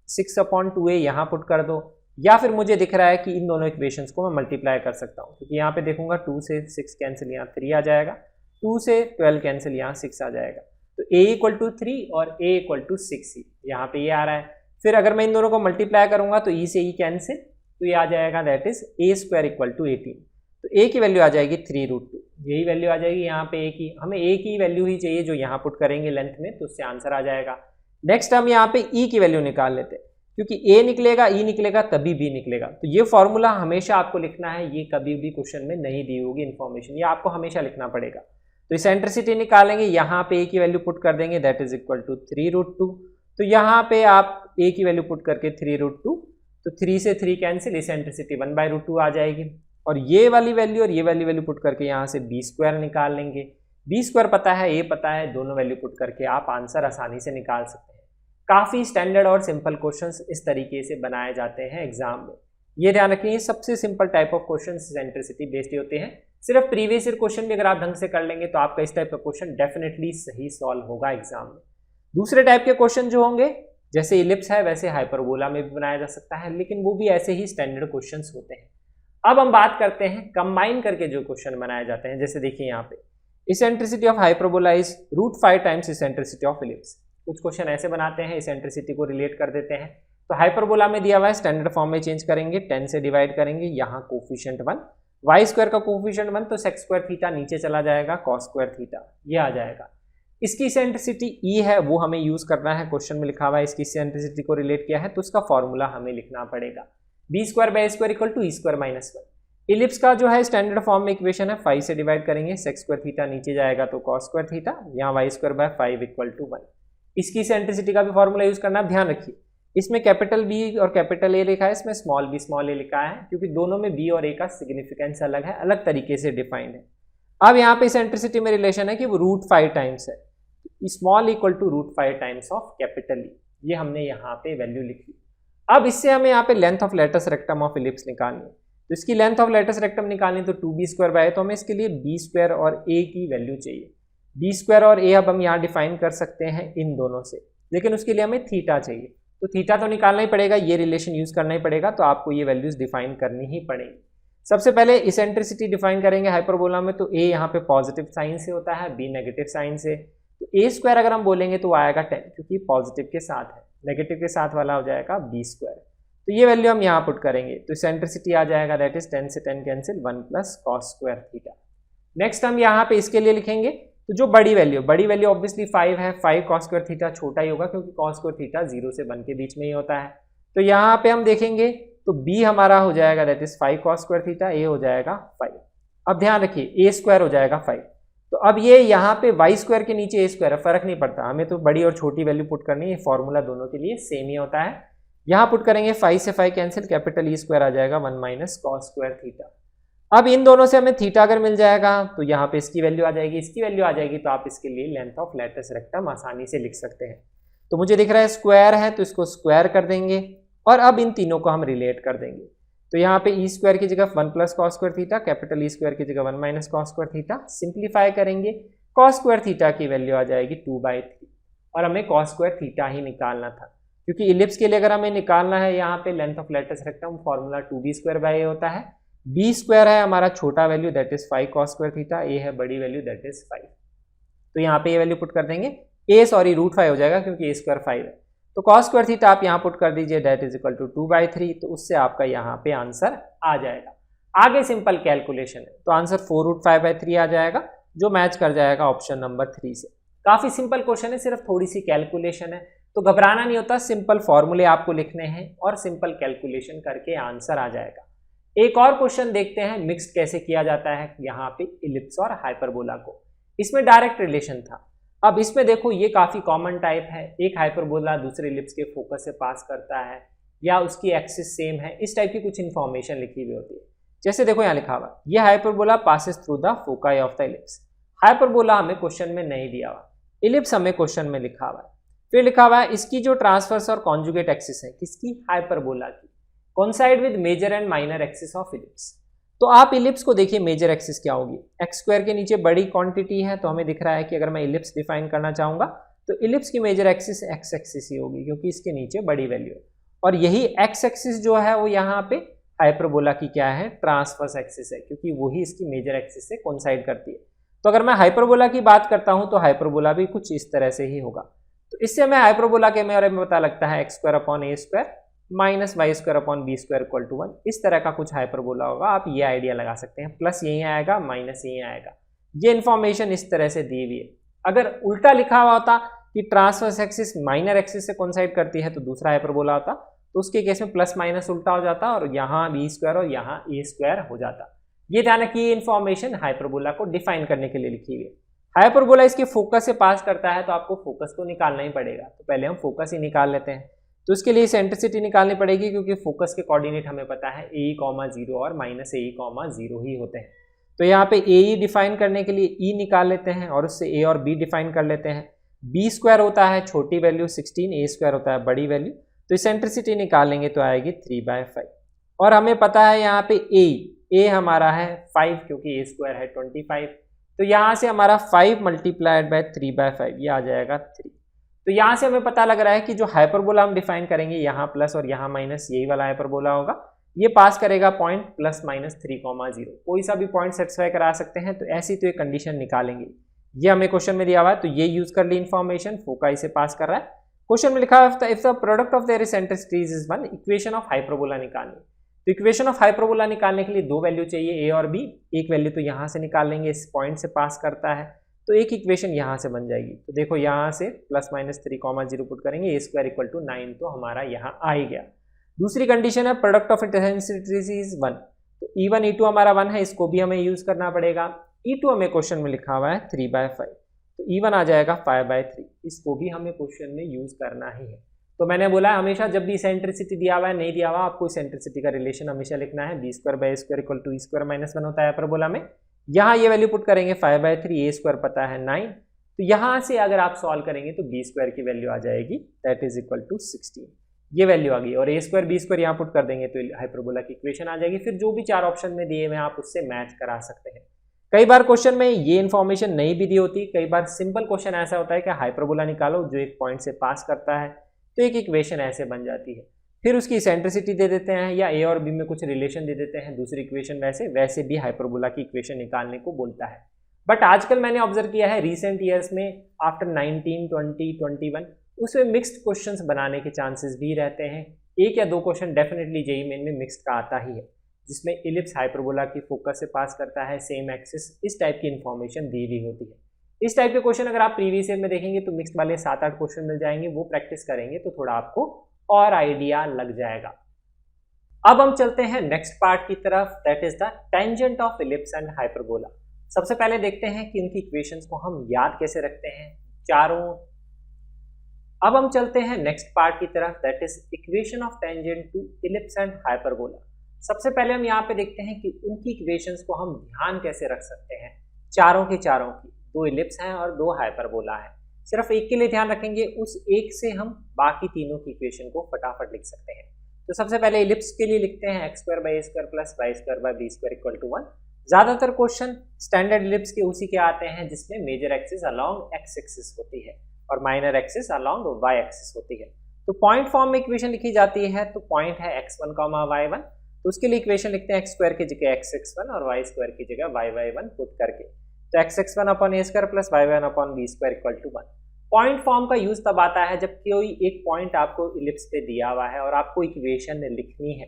6/2a यहाँ पुट कर दो, या फिर मुझे दिख रहा है कि इन दोनों इक्वेशंस को मैं मल्टीप्लाई कर सकता हूँ, क्योंकि यहाँ पे देखूंगा 2 से 6 कैंसिल, यहाँ 3 आ जाएगा, 2 से 12 कैंसिल, यहाँ 6 आ जाएगा। तो a इक्वल टू 3 और a इक्वल टू 6 ही यहाँ पे ये आ रहा है। फिर अगर मैं इन दोनों को मल्टीप्लाई करूंगा तो e से e कैंसिल, तो ये आ जाएगा that is a square equal to 18। तो a की वैल्यू आ जाएगी 3√2, यही वैल्यू आ जाएगी यहाँ पे a की। हमें a की वैल्यू ही चाहिए जो यहाँ पुट करेंगे लेंथ में, तो उससे आंसर आ जाएगा। नेक्स्ट हम यहाँ पे e की वैल्यू निकाल लेते हैं, क्योंकि a निकलेगा e निकलेगा तभी b निकलेगा। तो ये फॉर्मूला हमेशा आपको लिखना है, ये कभी भी क्वेश्चन में नहीं दी होगी इन्फॉर्मेशन, ये आपको हमेशा लिखना पड़ेगा। तो इसेंट्रिसिटी निकालेंगे, यहाँ पे a की वैल्यू पुट कर देंगे, दैट इज इक्वल टू 3√2। तो यहाँ पे आप a की वैल्यू पुट करके 3√2, तो 3 से 3 कैंसिल, इसेंट्रिसिटी 1/√2 आ जाएगी। और ये वाली वैल्यू और ये वाली वैल्यू पुट करके यहाँ से b स्क्वायर निकाल लेंगे। b स्क्वायर पता है, a पता है, दोनों वैल्यू पुट करके आप आंसर आसानी से निकाल सकते हैं। काफ़ी स्टैंडर्ड और सिंपल क्वेश्चंस इस तरीके से बनाए जाते हैं एग्जाम में। ये ध्यान रखिए, सबसे simple type of question eccentricity based होते हैं। सिर्फ प्रीवियस ईयर क्वेश्चन भी अगर आप ढंग से कर लेंगे तो आपका इस टाइप का क्वेश्चन डेफिनेटली सही सॉल्व होगा एग्जाम में। दूसरे टाइप के क्वेश्चन जो होंगे, जैसे इलिप्स है वैसे हाइपरबोला में भी बनाया जा सकता है, लेकिन वो भी ऐसे ही स्टैंडर्ड क्वेश्चंस होते हैं। अब हम बात करते हैं कंबाइन करके जो क्वेश्चन बनाए जाते हैं। जैसे देखिए यहाँ पे eccentricity of hyperbola is √5 times eccentricity of ellipse. कुछ क्वेश्चन ऐसे बनाते हैं, इसेंट्रिसिटी को रिलेट कर देते हैं। तो हाइपरबोला में दिया हुआ है, स्टैंडर्ड फॉर्म में चेंज करेंगे, 10 से डिवाइड करेंगे, यहाँ कोफिशिएंट 1, वाई स्क्वायर का कोफिशिएंट 1 तो सेक स्क्वायर थीटा नीचे चला जाएगा, कॉस स्क्वायर थीटा ये आ जाएगा। इसकी इसेंट्रिसिटी ई है, वो हमें यूज करना है, क्वेश्चन में लिखा हुआ है इसकी इसेंट्रिसिटी को रिलेट किया है तो उसका फॉर्मूला हमें लिखना पड़ेगा, B square by square equal to E square minus 1। Ellipse का जो है स्टैंडर्ड फॉर्म में इक्वेशन है, 5 से डिवाइड करेंगे, सेक स्क्वायर थीटा नीचे जाएगा तो कॉस स्क्वायर थीटा, यहाँ Y square by 5 equal to 1। इसकी इसेंट्रिसिटी का भी फॉर्मूला यूज करना, ध्यान रखिए इसमें कैपिटल बी और कैपिटल ए लिखा है, इसमें स्मॉल बी स्मॉल ए लिखा है, क्योंकि दोनों में बी और ए का सिग्निफिकेंस अलग है, अलग तरीके से डिफाइंड है। अब यहाँ पे इसेंट्रिसिटी में रिलेशन है कि वो √5 टाइम्स है, small equal to √5 times of capital E, ये हमने यहाँ पे वैल्यू लिखी। अब इससे हमें यहाँ पे length of latus rectum of ellipse निकालनी है, तो इसकी लेंथ ऑफ लेटस रेक्टम निकालनी तो 2b स्क्वायर बाय, तो हमें इसके लिए b स्क्वायर और a की वैल्यू चाहिए। b स्क्वायर और a अब हम यहाँ डिफाइन कर सकते हैं इन दोनों से, लेकिन उसके लिए हमें थीटा चाहिए, तो थीटा तो निकालना ही पड़ेगा, ये रिलेशन यूज करना ही पड़ेगा, तो आपको ये वैल्यूज डिफाइन करनी ही पड़ेगी। सबसे पहले इसेंट्रिसिटी डिफाइन करेंगे हाइपरबोला में, तो a यहाँ पे पॉजिटिव साइन से होता है, b नेगेटिव साइन से, तो a स्क्वायर अगर हम बोलेंगे तो आएगा 10, क्योंकि पॉजिटिव के साथ है, नेगेटिव के साथ वाला हो जाएगा b स्क्वायर। तो ये वैल्यू हम यहाँ पुट करेंगे, तो इसेंट्रिसिटी आ जाएगा दैट इज 10 से 10 cancel 1 plus cos square theta. Next हम यहाँ पे इसके लिए लिखेंगे, तो जो बड़ी वैल्यू ऑब्वियसली 5 है, 5 कॉस स्क्वायर थीटा छोटा ही होगा, क्योंकि कॉस स्क्वायर थीटा 0 से 1 के बीच में ही होता है। तो यहाँ पे हम देखेंगे तो b हमारा हो जाएगा that is 5 cos square theta, a हो जाएगा 5। अब ध्यान रखिए a स्क्वायर हो जाएगा 5, तो अब ये यहाँ पे वाई स्क्वायर के नीचे a स्क्वायर है, फर्क नहीं पड़ता, हमें तो बड़ी और छोटी वैल्यू पुट करनी है, फॉर्मूला दोनों के लिए सेम ही होता है। यहाँ पुट करेंगे 5 से 5 कैंसिल, कैपिटल ई स्क्वायर आ जाएगा 1 माइनस कॉस स्क्वायर थीटा। अब इन दोनों से हमें थीटा अगर मिल जाएगा तो यहाँ पे इसकी वैल्यू आ जाएगी, इसकी वैल्यू आ जाएगी, तो आप इसके लिए लेंथ ऑफ लेटस रेक्टम आसानी से लिख सकते हैं। तो मुझे दिख रहा है स्क्वायर है, तो इसको स्क्वायर कर देंगे और अब इन तीनों को हम रिलेट कर देंगे। तो यहाँ पे ई स्क्वायर की जगह 1 plus cos square theta, capital E square की जगह 1 minus cos square theta, simplify करेंगे, कॉस स्क्वायर थीटा की वैल्यू आ जाएगी 2/3, और हमें कॉस स्क्वायर थीटा ही निकालना था, क्योंकि इलिप्स के लिए अगर हमें निकालना है यहाँ पे length of latus rectum, formula 2b square by a होता है। b स्क्वायर है हमारा छोटा value that is 5 cos square theta, a है बड़ी वैल्यू दैट इज 5। तो यहाँ पे ये वैल्यू पुट कर देंगे, √5 हो जाएगा क्योंकि a स्क्वायर 5 है, तो कॉस स्क्वायर थीटा आप यहाँ पुट कर दीजिए दैट इज इक्वल टू 2/3, तो उससे आपका यहाँ पे आंसर आ जाएगा। आगे सिंपल कैलकुलेशन है, तो आंसर 4√5/3 आ जाएगा, जो मैच कर जाएगा ऑप्शन नंबर 3 से। काफी सिंपल क्वेश्चन है, सिर्फ थोड़ी सी कैलकुलेशन है, तो घबराना नहीं होता, सिंपल फॉर्मूले आपको लिखने हैं और सिंपल कैलकुलेशन करके आंसर आ जाएगा। एक और क्वेश्चन देखते हैं, मिक्स्ड कैसे किया जाता है यहाँ पे इलिप्स और हाइपरबोला को। इसमें डायरेक्ट रिलेशन था, अब इसमें देखो ये काफी कॉमन टाइप है, एक हाइपरबोला दूसरे इलिप्स के फोकस से पास करता है या उसकी एक्सिस सेम है, इस टाइप की कुछ इंफॉर्मेशन लिखी हुई होती है। जैसे देखो यहाँ लिखा हुआ, ये hyperbola passes through the foci of the ellipse. Hyperbola हमें क्वेश्चन में नहीं दिया हुआ, इलिप्स हमें क्वेश्चन में लिखा हुआ है। फिर लिखा हुआ है इसकी जो ट्रांसवर्स और कॉन्जुगेट एक्सिस है, किसकी, हाइपरबोला की, coincide with major and minor axis of ellipse. तो आप इलिप्स को देखिए, मेजर एक्सिस क्या होगी, एक्स स्क्वायर के नीचे बड़ी क्वांटिटी है, तो हमें दिख रहा है कि अगर मैं इलिप्स डिफाइन करना चाहूंगा तो इलिप्स की मेजर एक्सिस एक्स एक्सिस ही होगी, क्योंकि इसके नीचे बड़ी वैल्यू है, और यही एक्स एक्सिस जो है वो यहाँ पे हाइपरबोला की क्या है, ट्रांसवर्स एक्सिस है, क्योंकि वही इसकी मेजर एक्सिस से कोइंसाइड करती है। तो अगर मैं हाइपरबोला की बात करता हूं तो हाइपरबोला भी कुछ इस तरह से ही होगा। तो इससे हमें हाइपरबोला के बारे में पता लगता है x² minus y² equal to 1, इस तरह का कुछ हाइपरबोला होगा। आप ये आइडिया लगा सकते हैं, प्लस यहीं आएगा माइनस यहीं आएगा, ये इन्फॉर्मेशन इस तरह से दी हुई है। अगर उल्टा लिखा हुआ होता कि ट्रांसवर्स एक्सिस माइनर एक्सिस से कोइंसाइड करती है तो दूसरा हाइपरबोला होता, तो उसके केस में प्लस माइनस उल्टा हो जाता और यहाँ b² और यहाँ a² हो जाता। ये ध्यान रखिए, ये इन्फॉर्मेशन हाइपरबोला को डिफाइन करने के लिए लिखी हुई है। हाइपरबोला इसके फोकस से पास करता है, तो आपको फोकस तो निकालना ही पड़ेगा, तो पहले हम फोकस ही निकाल लेते हैं। तो इसके लिए इसेंट्रिसिटी निकालनी पड़ेगी, क्योंकि फोकस के कोऑर्डिनेट हमें पता है a,0 और -a,0 ही होते हैं। तो यहाँ पे a डिफाइन करने के लिए e निकाल लेते हैं और उससे a और b डिफाइन कर लेते हैं। b² होता है छोटी वैल्यू 16, a² होता है बड़ी वैल्यू, तो इसेंट्रिसिटी निकालेंगे तो आएगी 3/5। और हमें पता है यहाँ पे ए हमारा है 5 क्योंकि ए स्क्वायर है 25, तो यहाँ से हमारा 5 मल्टीप्लाइड बाय 3/5 ये आ जाएगा 3। तो यहाँ से हमें पता लग रहा है कि जो हाइपरबोला हम डिफाइन करेंगे यहाँ प्लस और यहाँ माइनस यही वाला हाइपरबोला होगा, ये पास करेगा पॉइंट ±3,0। कोई सा भी पॉइंट सेटिस्फाई करा सकते हैं, तो ऐसी तो एक कंडीशन निकालेंगे। ये हमें क्वेश्चन में दिया हुआ है तो ये यूज कर ली इन्फॉर्मेशन, फोका इसे पास कर रहा है। क्वेश्चन में लिखा है if the product of their eccentricities is 1, equation of hyperbola निकालनी। तो इक्वेशन ऑफ हाइपरबोला निकालने के लिए दो वैल्यू चाहिए ए और बी। एक वैल्यू तो यहाँ से निकाल लेंगे, इस पॉइंट से पास करता है, तो एक इक्वेशन यहाँ से बन जाएगी। तो देखो यहाँ से ±3,0 पुट करेंगे, ए स्क्वायर इक्वल टू 9 तो हमारा यहाँ आ ही गया। दूसरी कंडीशन है प्रोडक्ट ऑफ एसेंट्रिसिटीज इज 1, तो E1 E2 हमारा 1 है, इसको भी हमें यूज करना पड़ेगा। E2 हमें क्वेश्चन में लिखा हुआ है 3/5, तो E1 आ जाएगा 5/3, इसको भी हमें क्वेश्चन में यूज करना ही है। तो मैंने बोला हमेशा जब भी एसेंट्रिसिटी दिया हुआ है नहीं दिया हुआ, आपको एसेंट्रिसिटी का रिलेशन हमेशा लिखना है, b² इक्वल टू E² - 1 होता है हाइपरबोला में। यहाँ ये वैल्यू पुट करेंगे 5/3, A² पता है 9, तो यहाँ से अगर आप सॉल्व करेंगे तो b² की वैल्यू आ जाएगी दैट इज इक्वल टू 16, ये वैल्यू आ गई। और A² b² यहाँ पुट कर देंगे तो हाइपरबोला की इक्वेशन आ जाएगी। फिर जो भी चार ऑप्शन में दिए हुए आप उससे मैच करा सकते हैं। कई बार क्वेश्चन में ये इन्फॉर्मेशन नहीं भी दी होती, कई बार सिंपल क्वेश्चन ऐसा होता है कि हाइपरबोला निकालो जो एक पॉइंट से पास करता है, तो एक इक्वेशन ऐसे बन जाती है। फिर उसकी एसेंट्रिसिटी दे देते हैं या ए और बी में कुछ रिलेशन दे देते हैं, दूसरी इक्वेशन वैसे भी हाइपरबोला की इक्वेशन निकालने को बोलता है। बट आजकल मैंने ऑब्जर्व किया है रिसेंट ईयर्स में आफ्टर 19, 20, 21 उसमें मिक्स्ड क्वेश्चंस बनाने के चांसेस भी रहते हैं। एक या दो क्वेश्चन डेफिनेटली जेईई मेन में मिक्स्ड का आता ही है, जिसमें इलिप्स हाइपरबोला की फोकस से पास करता है, सेम एक्सिस, इस टाइप की इन्फॉर्मेशन दी हुई होती है। इस टाइप के क्वेश्चन अगर आप प्रीवियस ईयर में देखेंगे तो मिक्स्ड वाले 7-8 क्वेश्चन मिल जाएंगे, वो प्रैक्टिस करेंगे तो थोड़ा आपको और आइडिया लग जाएगा। अब हम चलते हैं नेक्स्ट पार्ट की तरफ, that is the tangent of ellipse and hyperbola. सबसे पहले देखते हैं कि उनकी इक्वेशंस को हम याद कैसे रखते हैं चारों। अब हम चलते हैं नेक्स्ट पार्ट की तरफ, that is equation of tangent to ellipse and hyperbola. सबसे पहले हम यहाँ पे देखते हैं कि उनकी इक्वेशंस को हम ध्यान कैसे रख सकते हैं, चारों के चारों की। दो इलिप्स हैं और दो हाइपरबोला है, सिर्फ एक के लिए ध्यान रखेंगे, उस एक से हम बाकी तीनों की इक्वेशन को फटाफट लिख सकते हैं। तो सबसे पहले इलिप्स के लिए लिखते हैं x² + a² + y² / b² = 1। ज्यादातर क्वेश्चन स्टैंडर्ड इलिप्स के उसी के आते हैं जिसमें major axis along x axis होती है और minor axis along y axis होती है। तो पॉइंट फॉर्म में इक्वेशन लिखी जाती है, तो पॉइंट है x1, y1, तो उसके लिए इक्वेशन लिखते हैं x² की जगह x(x1) और y² की जगह y(y1) पुट करके, तो x(x1) / a² + y(y1) / b² = 1। Point form का यूज तब आता है जब कोई एक पॉइंट आपको इलिप्स पे दिया हुआ है और आपको इक्वेशन लिखनी है,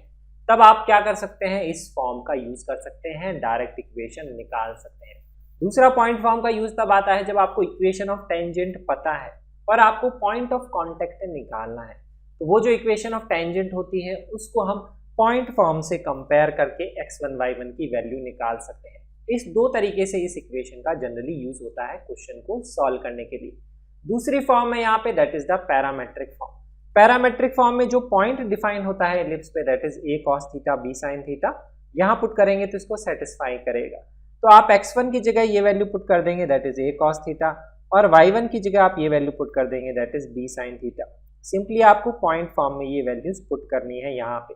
तब आप क्या कर सकते हैं, इस फॉर्म का यूज कर सकते हैं, डायरेक्ट इक्वेशन निकाल सकते हैं। दूसरा पॉइंट फॉर्म का यूज तब आता है जब आपको इक्वेशन ऑफ टेंजेंट पता है और आपको पॉइंट ऑफ कॉन्टेक्ट निकालना है, तो वो जो इक्वेशन ऑफ टेंजेंट होती है उसको हम पॉइंट फॉर्म से कंपेयर करके x1 y1 की वैल्यू निकाल सकते हैं। इस दो तरीके से इस इक्वेशन का जनरली यूज होता है क्वेश्चन को सॉल्व करने के लिए। दूसरी फॉर्म है यहाँ पे, that is the parametric form. Parametric form में जो पॉइंट डिफाइन होता है इलिप्स पे, that is a cos theta b sin theta, यहाँ पुट करेंगे तो इसको सेटिस्फाई करेगा। तो आप x1 की जगह ये वैल्यू पुट कर देंगे, that is a cos theta, और y1 की जगह आप ये वैल्यू पुट कर देंगे, that is b sin theta. Simply आपको पॉइंट फॉर्म में ये वैल्यूज पुट करनी है यहाँ पे।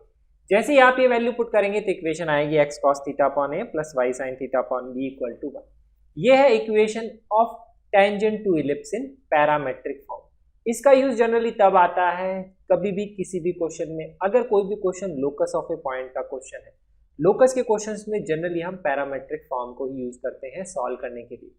जैसे ही आप ये वैल्यू पुट करेंगे तो इक्वेशन आएगी x cos theta upon a plus y sin theta upon b equal to 1। ये है equation of tangent to ellipse in parametric form. इसका यूज जनरली तब आता है कभी भी किसी भी क्वेश्चन में, अगर कोई भी question locus of A point का क्वेश्चन है। लोकस के क्वेश्चंस में जनरली हम पैरामेट्रिक फॉर्म को ही यूज करते हैं सॉल्व करने के लिए,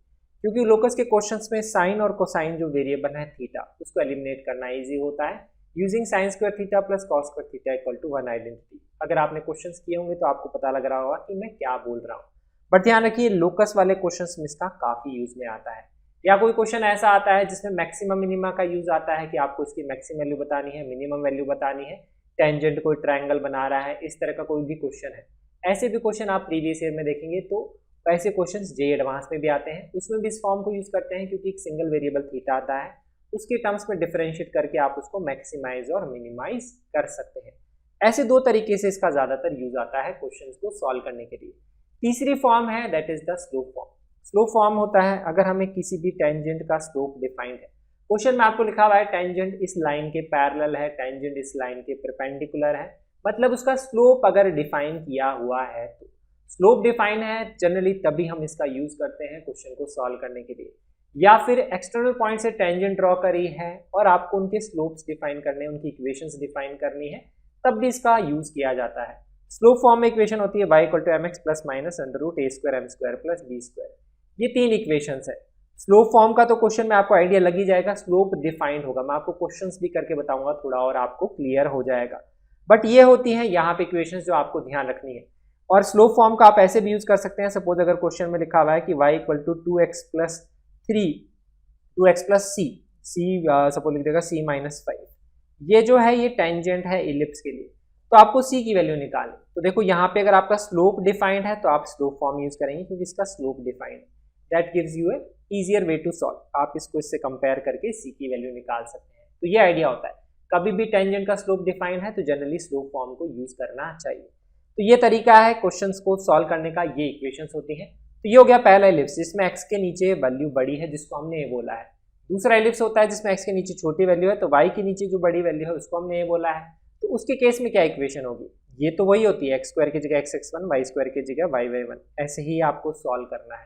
क्योंकि लोकस के क्वेश्चंस में साइन और कोसाइन जो वेरिएबल है थीटा, उसको एलिमिनेट करना इजी होता है using sin square theta plus cos square theta equal to 1 identity. अगर आपने क्वेश्चंस किए होंगे तो आपको पता लग रहा होगा कि मैं क्या बोल रहा हूँ। बट ध्यान रखिए लोकस वाले क्वेश्चंस में इसका काफी यूज में आता है। या कोई क्वेश्चन ऐसा आता है जिसमें मैक्सिमम मिनिमा का यूज आता है कि आपको इसकी मैक्सिमम वैल्यू बतानी है, मिनिमम वैल्यू बतानी है, टेंजेंट कोई ट्रायंगल बना रहा है, इस तरह का कोई भी क्वेश्चन है। ऐसे भी क्वेश्चन आप प्रीवियस ईयर में देखेंगे तो ऐसे क्वेश्चन जे एडवांस में भी आते हैं, उसमें भी इस फॉर्म को यूज करते हैं क्योंकि एक सिंगल वेरिएबल थीटा आता है, उसके टर्म्स में डिफरेंशिएट करके आप उसको मैक्सिमाइज और मिनिमाइज कर सकते हैं। ऐसे दो तरीके से इसका ज्यादातर यूज आता है क्वेश्चंस को सॉल्व करने के लिए। तीसरी फॉर्म है that is the slope form. Slope form होता है अगर हमें किसी भी टेंजेंट का स्लोप डिफाइंड है, क्वेश्चन में आपको लिखा हुआ है टेंजेंट इस लाइन के पैरेलल है, टेंजेंट इस लाइन के परपेंडिकुलर है, मतलब उसका स्लोप अगर डिफाइन किया हुआ है तो स्लोप डिफाइन है जनरली तभी हम इसका यूज करते हैं क्वेश्चन को सॉल्व करने के लिए, या फिर एक्सटर्नल पॉइंट से टेंजेंट ड्रॉ करी है और आपको उनके स्लोप्स डिफाइन करने हैं, उनकी इक्वेशंस डिफाइन करनी है, तब भी इसका यूज किया जाता है। स्लोप फॉर्म में इक्वेशन होती है y = mx + -√a² m² + b²। ये 3 इक्वेशंस है। स्लोप फॉर्म का तो क्वेश्चन में आपको आइडिया लग ही जाएगा, स्लोप डिफाइंड होगा, मैं आपको क्वेश्चंस भी करके बताऊंगा थोड़ा और आपको क्लियर हो जाएगा। बट ये होती है यहाँ पे इक्वेशंस जो आपको ध्यान रखनी है। और स्लोप फॉर्म का आप ऐसे भी यूज कर सकते हैं, सपोज अगर क्वेश्चन में लिखा हुआ है कि y = 2x + c सपोज लिख देगा c - 5, ये जो है ये टेंजेंट है इलिप्स के लिए, तो आपको c की वैल्यू निकालें। तो देखो यहाँ पे अगर आपका स्लोप डिफाइंड है तो आप स्लोप फॉर्म यूज करेंगे क्योंकि इसका स्लोप डिफाइंड है। That gives you a easier way to solve. आप इसको इससे कंपेयर करके c की वैल्यू निकाल सकते हैं। तो ये आइडिया होता है, कभी भी टेंजेंट का स्लोप डिफाइंड है तो जनरली स्लोप फॉर्म को यूज करना चाहिए। तो ये तरीका है क्वेश्चंस को सॉल्व करने का, ये इक्वेशंस होती हैं। तो ये हो गया पहला इलिप्स जिसमें x के नीचे वैल्यू बड़ी है जिसको हमने ये बोला है। दूसरा इलिप्स होता है जिसमें x के नीचे छोटी वैल्यू है, तो y के नीचे जो बड़ी वैल्यू है उसको हमने ये बोला है। तो उसके केस में क्या इक्वेशन होगी, ये तो वही होती है x² की जगह x(x1), y² की जगह y(y1), ऐसे ही आपको सॉल्व करना है।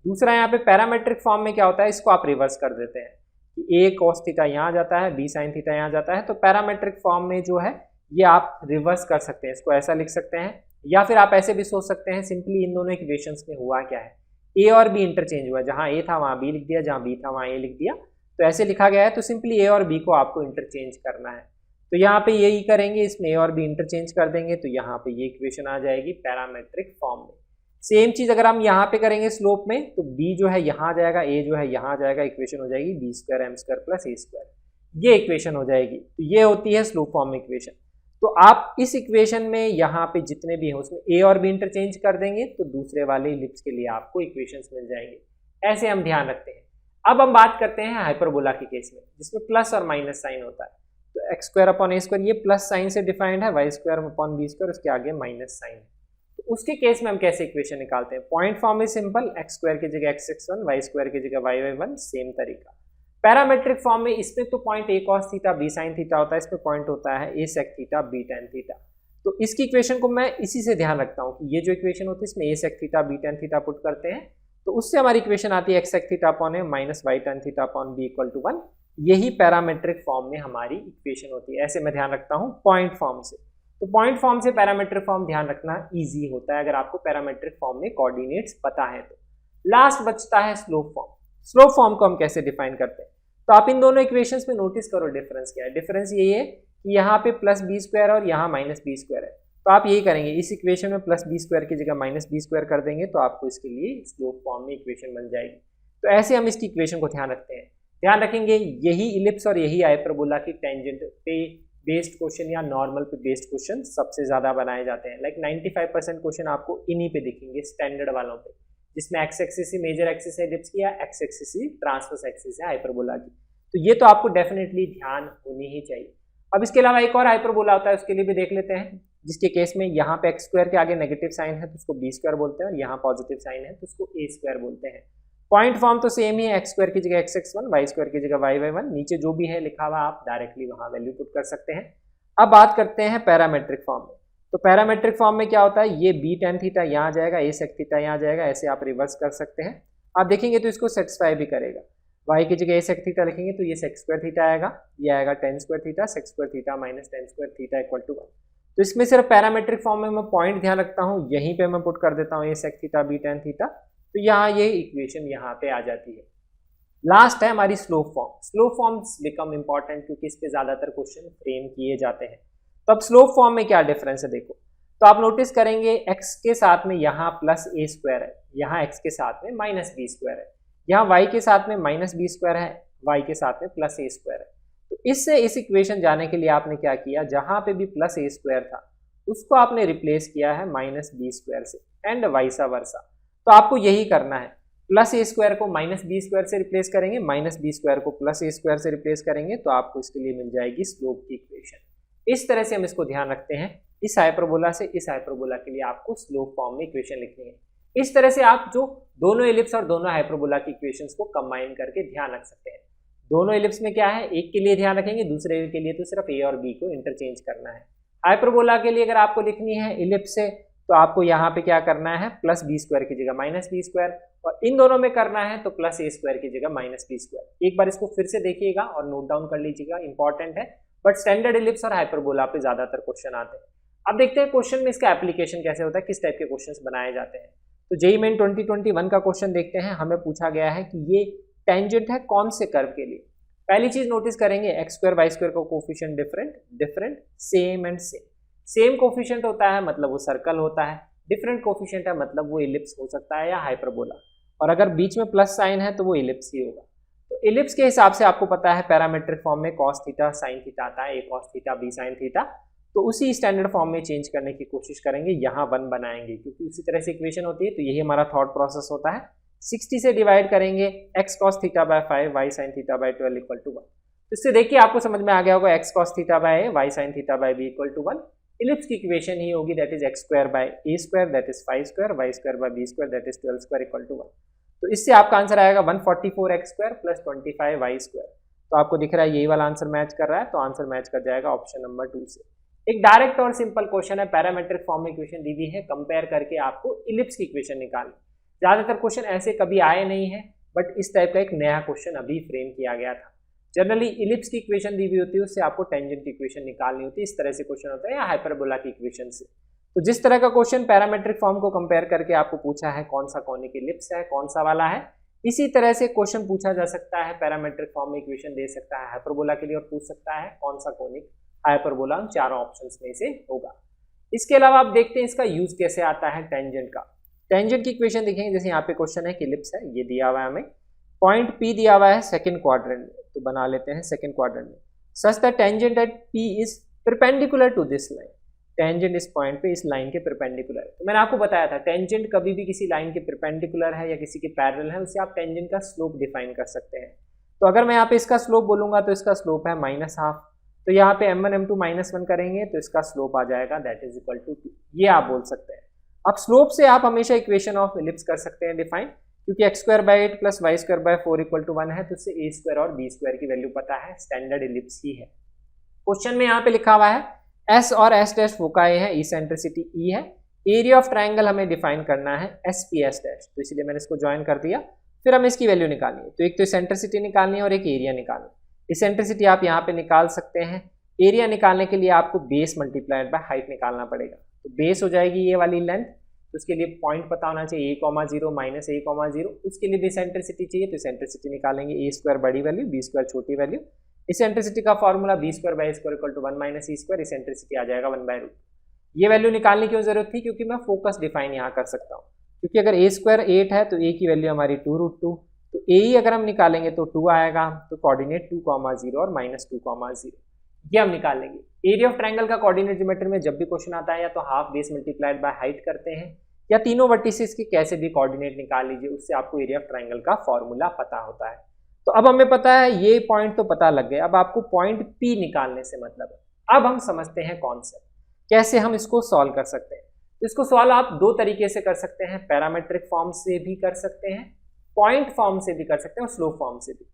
दूसरा यहाँ पे पैरामेट्रिक फॉर्म में क्या होता है, इसको आप रिवर्स कर देते हैं कि a cos थीटा यहाँ जाता है, b sin थीटा यहाँ जाता है। तो पैरामेट्रिक फॉर्म में जो है ये आप रिवर्स कर सकते हैं, इसको ऐसा लिख सकते हैं, या फिर आप ऐसे भी सोच सकते हैं सिंपली इन दोनों इक्वेशंस में हुआ क्या है, a और b इंटरचेंज हुआ, जहाँ a था वहाँ b लिख दिया, जहाँ b था वहाँ a लिख दिया, तो ऐसे लिखा गया है। तो सिंपली a और b को आपको इंटरचेंज करना है, तो यहाँ पे यही करेंगे, इसमें a और b इंटरचेंज कर देंगे, तो यहाँ पे ये इक्वेशन आ जाएगी पैरामेट्रिक फॉर्म में। सेम चीज अगर हम यहाँ पे करेंगे स्लोप में, तो b जो है यहाँ जाएगा, a जो है यहाँ जाएगा, इक्वेशन हो जाएगी b² m² + a², ये इक्वेशन हो जाएगी। तो ये होती है स्लोप फॉर्म इक्वेशन। तो आप इस इक्वेशन में यहाँ पे जितने भी हैं उसमें a और b इंटरचेंज कर देंगे तो दूसरे वाले इलिप्स के लिए आपको इक्वेशंस मिल जाएंगे। ऐसे हम ध्यान रखते हैं। अब हम बात करते हैं हाइपरबोला के केस में जिसमें प्लस और माइनस साइन होता है। तो x² / a², ये प्लस साइन से डिफाइंड है, y² / b², उसके आगे माइनस साइन है। तो उसके केस में हम कैसे इक्वेशन निकालते हैं, पॉइंट फॉर्म में सिंपल, x² की जगह x(x1), y² की जगह y(y1), सेम तरीका। पैरामेट्रिक फॉर्म में इसमें तो point a cos theta b sin theta होता है, इसमें पॉइंट होता है a sec theta b tan theta. तो इसकी इक्वेशन को मैं इसी से ध्यान रखता हूँ कि ये जो इक्वेशन होती है इसमें a sec theta b tan theta put करते हैं, तो उससे हमारी इक्वेशन आती है x sec theta upon a minus y tan theta upon b = 1। यही पैरामेट्रिक फॉर्म में हमारी इक्वेशन होती है। ऐसे मैं ध्यान रखता हूँ पॉइंट फॉर्म से। तो पॉइंट फॉर्म से पैरामेट्रिक फॉर्म ध्यान रखना ईजी होता है अगर आपको पैरामेट्रिक फॉर्म में कोऑर्डिनेट्स पता है तो। लास्ट बचता है स्लोप फॉर्म। स्लोप फॉर्म को हम कैसे डिफाइन करते हैं, तो आप इन दोनों इक्वेशंस में नोटिस करो डिफरेंस क्या है। डिफरेंस यही है कि यहाँ पे +b² और यहाँ -b² है, तो आप यही करेंगे, इस इक्वेशन में +b² की जगह -b² कर देंगे तो आपको इसके लिए स्लोप फॉर्म में इक्वेशन बन जाएगी। तो ऐसे हम इसकी इक्वेशन को ध्यान रखते हैं, ध्यान रखेंगे। यही इलिप्स और यही हाइपरबोला की टेंजेंट पे बेस्ड क्वेश्चन या नॉर्मल पे बेस्ड क्वेश्चन सबसे ज्यादा बनाए जाते हैं। लाइक 95% क्वेश्चन आपको इन्हीं पे दिखेंगे, स्टैंडर्ड वालों पे, जिसमें एक्स एक्सिस ही मेजर एक्सिस है इलिप्स की या एक्स एक्सिस ही ट्रांसवर्स एक्सिस है हाइपरबोला की। तो ये तो आपको डेफिनेटली ध्यान होनी ही चाहिए। अब इसके अलावा एक और हाइपरबोला होता है, उसके लिए भी देख लेते हैं, जिसके केस में यहाँ पे x² के आगे नेगेटिव साइन है तो उसको b² बोलते हैं, और यहाँ पॉजिटिव साइन है तो उसको a² बोलते हैं। पॉइंट फॉर्म तो सेम ही है, x² की जगह x(x1), y² की जगह y(y1), नीचे जो भी है लिखा हुआ आप डायरेक्टली वहां वैल्यू पुट कर सकते हैं। अब बात करते हैं पैरामेट्रिक फॉर्म में। तो पैरामेट्रिक फॉर्म में क्या होता है, ये b tan थीटा यहाँ जाएगा, a sec थीटा यहाँ जाएगा, ऐसे आप रिवर्स कर सकते हैं। आप देखेंगे तो इसको सेटिस्फाई भी करेगा। y की जगह a sec थीटा लिखेंगे तो ये sec² थीटा आएगा, ये आएगा tan² theta, sec² theta minus tan² theta = 1। तो इसमें सिर्फ पैरामेट्रिक फॉर्म में मैं पॉइंट ध्यान रखता हूँ, यहीं पे मैं पुट कर देता हूँ a sec theta b tan theta, तो यहाँ ये इक्वेशन यहाँ पे आ जाती है। लास्ट है हमारी slope form. Slope forms become important क्योंकि इस पे ज्यादातर क्वेश्चन फ्रेम किए जाते हैं। तो अब स्लोप फॉर्म में क्या डिफरेंस है देखो, तो आप नोटिस करेंगे x के साथ में यहाँ +a² है, यहाँ x के साथ में -b² है, यहाँ y के साथ में -b² है, y के साथ में +a² है। तो इससे इस इक्वेशन जाने के लिए आपने क्या किया, जहां पे भी +a² था उसको आपने रिप्लेस किया है -b² से, एंड वाइसा वर्सा। तो आपको यही करना है, +a² को -b² से रिप्लेस करेंगे, -b² को +a² से रिप्लेस करेंगे, तो आपको इसके लिए मिल जाएगी स्लोप की इक्वेशन। इस तरह से हम इसको ध्यान रखते हैं। इस हाइपरबोला से इस हाइपरबोला के लिए आपको स्लोप फॉर्म में इक्वेशन लिखनी है। इस तरह से आप जो दोनों एलिप्स और दोनों हाइपरबोला की इक्वेशंस को कंबाइन करके ध्यान रख सकते हैं। दोनों एलिप्स में क्या है, एक के लिए ध्यान रखेंगे, दूसरे के लिए तो सिर्फ a और b को इंटरचेंज करना है। हाइपरबोला के लिए अगर आपको लिखनी है इलिप्स से तो आपको यहाँ पे क्या करना है, प्लस बी स्क्वायर की जगह माइनस बी स्क्वायर, और इन दोनों में करना है तो प्लस ए स्क्वायर की जगह माइनस बी स्क्वायर। एक बार इसको फिर से देखिएगा और नोट डाउन कर लीजिएगा, इंपॉर्टेंट है, बट स्टैंडर्ड इलिप्स और हाइपरबोला पे ज्यादातर क्वेश्चन आते हैं। अब देखते हैं क्वेश्चन में इसका एप्लीकेशन कैसे होता है, किस टाइप के क्वेश्चंस बनाए जाते हैं। तो जेईई मेन 2021 का क्वेश्चन देखते हैं। हमें पूछा गया है कि ये टेंजेंट है कौन से कर्व के लिए। पहली चीज नोटिस करेंगे, एक्स स्क्वायर वाई स्क्वायर का coefficient different, different, same and same. Same coefficient होता है मतलब वो सर्कल होता है, डिफरेंट कोफिशिएंट है मतलब वो इलिप्स हो सकता है या हाइपरबोला, और अगर बीच में प्लस साइन है तो वो इलिप्स ही होगा। तो इलिप्स के हिसाब से आपको पता है पैरामेट्रिक फॉर्म में कॉस थीटा साइन थीटा आता है, a cos theta b sine theta, तो उसी स्टैंडर्ड फॉर्म में चेंज करने की कोशिश करेंगे, यहाँ 1 बनाएंगे क्योंकि उसी तरह से इक्वेशन होती है। तो यही हमारा थॉट प्रोसेस होता है। 60 से डिवाइड करेंगे, X cos theta by 5 Y sine theta by 12 equal to 1। तो इससे देखिए आपको समझ में आ गया होगा, x cos theta by a y sine theta by b equal to 1। Ellipse की इक्वेशन ही होगी, that is x square by a square that is 5 square, y square by b square that is 12 square equal to 1। तो इससे आपका answer आएगा 144 x square plus 25 y square. तो आपको दिख रहा है यही वाला आंसर मैच कर रहा है, तो आंसर मैच कर जाएगा ऑप्शन नंबर 2 से। एक डायरेक्ट और सिंपल क्वेश्चन है, पैरामेट्रिक फॉर्म में इक्वेशन दी हुई है, कंपेयर करके आपको इलिप्स की इक्वेशन निकालनी। ज्यादातर क्वेश्चन ऐसे कभी आए नहीं है, बट इस टाइप का एक नया क्वेश्चन अभी फ्रेम किया गया था। जनरली इलिप्स की इक्वेशन दी हुई होती है, उससे आपको टेंजेंट की इक्वेशन निकालनी होती है, इस तरह से क्वेश्चन होता है, या हाइपरबोला की इक्वेशन से। तो जिस तरह का क्वेश्चन पैरामेट्रिक फॉर्म को कंपेयर करके आपको पूछा है कौन सा कॉनिक इलिप्स है, कौन सा वाला है, इसी तरह से क्वेश्चन पूछा जा सकता है। पैरामेट्रिक फॉर्म में इक्वेशन दे सकता है हाइपरबोला के लिए, और पूछ सकता है कौन सा कॉनिक हाइपरबोला, चारों ऑप्शंस में से होगा। इसके अलावा आप देखते हैं इसका यूज कैसे आता है टेंजेंट का। टेंजेंट की इक्वेशन देखेंगे, जैसे यहाँ पे क्वेश्चन है कि इलिप्स है, ये दिया हुआ है हमें, पॉइंट पी दिया हुआ है सेकंड क्वाड्रेंट में, तो बना लेते हैं सेकंड क्वाड्रेंट में, such the tangent at P is perpendicular to this line. Tangent इस पॉइंट पे इस लाइन के परपेंडिकुलर है। तो मैंने आपको बताया था टेंजेंट कभी भी किसी लाइन के परपेंडिकुलर है या किसी के पैरेलल है, उससे आप टेंजेंट का स्लोप डिफाइन कर सकते हैं। तो अगर मैं यहाँ पे इसका स्लोप बोलूंगा तो इसका स्लोप है -12, तो यहाँ पे m1 m2 -1 करेंगे तो इसका स्लोप आ जाएगा दैट इज इक्वल टू 2, ये आप बोल सकते हैं। अब स्लोप से आप हमेशा इक्वेशन ऑफ इलिप्स कर सकते हैं डिफाइन, क्योंकि x square by 8 plus y square by 4 equal to 1 है, तो इससे ए स्क्वायर और बी स्क्वायर की वैल्यू पता है, स्टैंडर्ड इलिप्स ही है। क्वेश्चन में यहाँ पे लिखा हुआ है एस और एस डैश फोकाई है, इसेंट्रिसिटी ई है, एरिया ऑफ ट्राइंगल हमें डिफाइन करना है एस पी एस डैश, तो इसलिए मैंने इसको ज्वाइन कर दिया। फिर हमें इसकी वैल्यू निकालनी है, तो एक तो इसेंट्रिसिटी निकालनी है और एक एरिया निकालना है। इसेंट्रिसिटी आप यहाँ पे निकाल सकते हैं, एरिया निकालने के लिए आपको बेस मल्टीप्लाइड बाय हाइट निकालना पड़ेगा। तो बेस हो जाएगी ये वाली लेंथ, तो उसके लिए पॉइंट पता होना चाहिए a,0 माइनस a,0, उसके लिए भी इसेंट्रिसिटी चाहिए, तो इसेंट्रिसिटी निकालेंगे, ए स्क्वायर बड़ी वैल्यू बी स्क्वायर छोटी वैल्यू। इसेंट्रिसिटी का formula b square by square equal to 1 minus e square, eccentricity आ जाएगा 1/√। ये वैल्यू निकालने की जरूरत थी क्योंकि मैं फोकस डिफाइन यहाँ कर सकता हूँ, क्योंकि अगर ए स्क्वायर 8 है तो ए की वैल्यू हमारी 2√2, तो ए ही अगर हम निकालेंगे तो 2 आएगा, तो कोऑर्डिनेट 2,0 और -2,0 ये हम निकालेंगे। एरिया ऑफ ट्रायंगल का कोऑर्डिनेट ज्योमेट्री में जब भी क्वेश्चन आता है या तो half base multiplied by height करते हैं, या तीनों वर्टिसेस के कैसे भी कोऑर्डिनेट निकाल लीजिए, उससे आपको एरिया ऑफ ट्रायंगल का फॉर्मूला पता होता है। तो अब हमें पता है ये पॉइंट तो पता लग गया, अब आपको पॉइंट पी निकालने से मतलब है। अब हम समझते हैं कॉन्सेप्ट, कैसे हम इसको सॉल्व कर सकते हैं। तो इसको सॉल्व आप दो तरीके से कर सकते हैं, पैरामेट्रिक फॉर्म से भी कर सकते हैं, पॉइंट फॉर्म से भी कर सकते हैं और स्लोप फॉर्म से भी।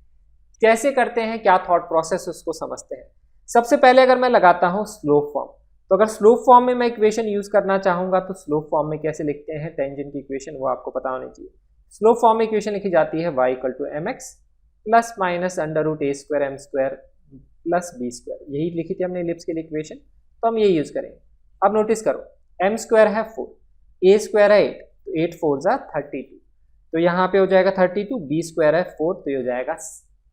कैसे करते हैं, क्या थॉट प्रोसेस, उसको समझते हैं। सबसे पहले अगर मैं लगाता हूं स्लोप फॉर्म, तो अगर स्लोप फॉर्म में मैं इक्वेशन यूज करना चाहूंगा तो स्लोप फॉर्म में कैसे लिखते हैं टेंजेंट की इक्वेशन, वो आपको पता होनी चाहिए। स्लोप फॉर्म में इक्वेशन लिखी जाती है y equal to mx plus minus √a² m² plus b², यही लिखी थी हमने इलिप्स के लिए इक्वेशन, तो हम ये यूज करेंगे। अब नोटिस करो, m² है 4, a² है 8, तो 8 4 जा 32, तो यहाँ पे हो जाएगा 32, b² है 4, तो ये हो जाएगा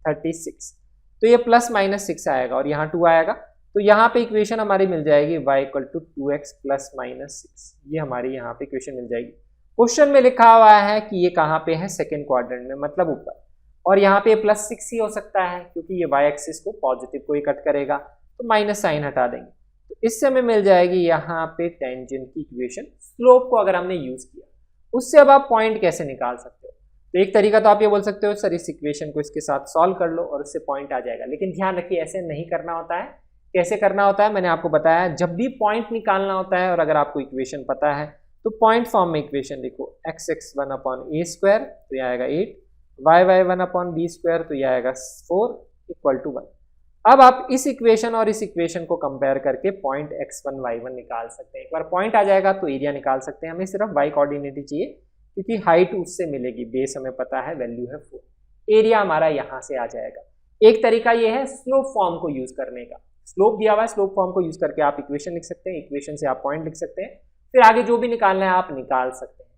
36, तो ये प्लस माइनस 6 आएगा और यहाँ 2 आएगा, तो यहाँ पे इक्वेशन हमारी मिल जाएगी y equal to 2x plus minus 6, ये हमारी यहाँ पे इक्वेशन मिल जाएगी। क्वेश्चन में लिखा हुआ है कि ये कहाँ पे है, सेकंड क्वाड्रेंट में, मतलब ऊपर, और यहाँ पे प्लस 6 ही हो सकता है क्योंकि ये y एक्सिस को पॉजिटिव को ही कट करेगा, तो माइनस साइन हटा देंगे, तो इससे हमें मिल जाएगी यहाँ पे टेंजेंट की इक्वेशन। स्लोप को अगर हमने यूज किया, उससे अब आप पॉइंट कैसे निकाल सकते हो। तो एक तरीका तो आप ये बोल सकते हो सर इस इक्वेशन को इसके साथ सॉल्व कर लो और उससे पॉइंट आ जाएगा, लेकिन ध्यान रखिए ऐसे नहीं करना होता है। कैसे करना होता है मैंने आपको बताया, जब भी पॉइंट निकालना होता है और अगर आपको इक्वेशन पता है तो पॉइंट फॉर्म में इक्वेशन लिखो, x 1/a² तो यह आएगा 8, y 1/b² तो यह आएगा 4 इक्वल टू 1। अब आप इस इक्वेशन और इस इक्वेशन को कंपेयर करके पॉइंट x1 y1 निकाल सकते हैं। एक बार पॉइंट आ जाएगा तो एरिया निकाल सकते हैं। हमें सिर्फ y कोऑर्डिनेट ही चाहिए क्योंकि हाइट उससे मिलेगी, बेस हमें पता है वैल्यू है 4। एरिया हमारा यहाँ से आ जाएगा। एक तरीका ये है स्लोप फॉर्म को यूज करने का। स्लोप दिया हुआ है, स्लोप फॉर्म को यूज करके आप इक्वेशन लिख सकते हैं, इक्वेशन से आप पॉइंट लिख सकते हैं, फिर आगे जो भी निकालना है आप निकाल सकते हैं।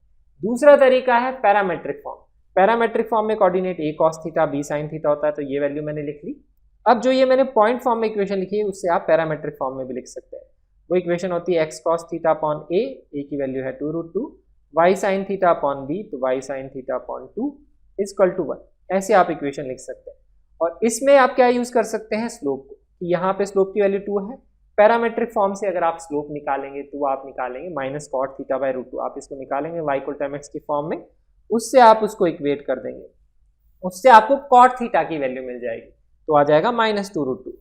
दूसरा तरीका है पैरामेट्रिक फॉर्म। पैरामेट्रिक फॉर्म में coordinate a cos theta b sin theta होता है, तो ये वैल्यू मैंने लिख ली। अब जो ये मैंने पॉइंट फॉर्म में इक्वेशन लिखी है उससे आप पैरामेट्रिक फॉर्म में भी लिख सकते हैं। वो इक्वेशन होती है x cos theta upon a की वैल्यू है 2√2, y sin theta upon b, तो y sin theta upon 2 equal to 1। ऐसे आप इक्वेशन लिख सकते हैं। और इसमें आप क्या यूज कर सकते हैं, स्लोप को। यहाँ पे स्लोप की वैल्यू 2 है। पैरामेट्रिक फॉर्म से अगर आप स्लोप निकालेंगे तो आप निकालेंगे माइनस कॉट थीटा बाय √2। आप इसको निकालेंगे y इक्वल टू mx की फॉर्म में, उससे आप उसको इक्वेट कर देंगे, उससे आपको कॉट थीटा की वैल्यू मिल जाएगी, तो आ जाएगा -2√2।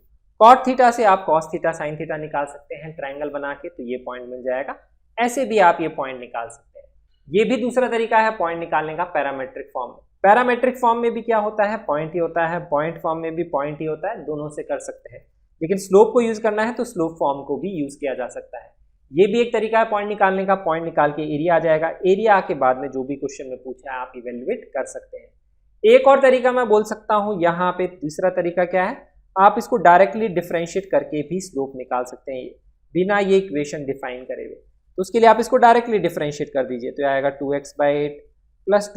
कॉट थीटा से आप कॉस थीटा साइन थीटा निकाल सकते हैं ट्रायंगल बना के, तो ये पॉइंट मिल जाएगा। ऐसे भी आप ये पॉइंट निकाल सकते हैं। ये भी दूसरा तरीका है पॉइंट निकालने का पैरामेट्रिक फॉर्म में। पैरामेट्रिक फॉर्म में भी क्या होता है, पॉइंट ही होता है, पॉइंट फॉर्म में भी पॉइंट ही होता है, दोनों से कर सकते हैं। लेकिन स्लोप को यूज करना है तो स्लोप फॉर्म को भी यूज किया जा सकता है। ये भी एक तरीका है पॉइंट निकालने का। पॉइंट निकाल के एरिया आ जाएगा, एरिया के बाद में जो भी क्वेश्चन में पूछा है आप इवेल्युएट कर सकते हैं। एक और तरीका मैं बोल सकता हूं यहाँ पे, दूसरा तरीका क्या है, आप इसको डायरेक्टली डिफरेंशिएट करके भी स्लोप निकाल सकते हैं बिना ये इक्वेशन डिफाइन करे हुए। तो उसके लिए आप इसको डायरेक्टली डिफरेंशिएट कर दीजिए, तो आएगा 2x/8 plus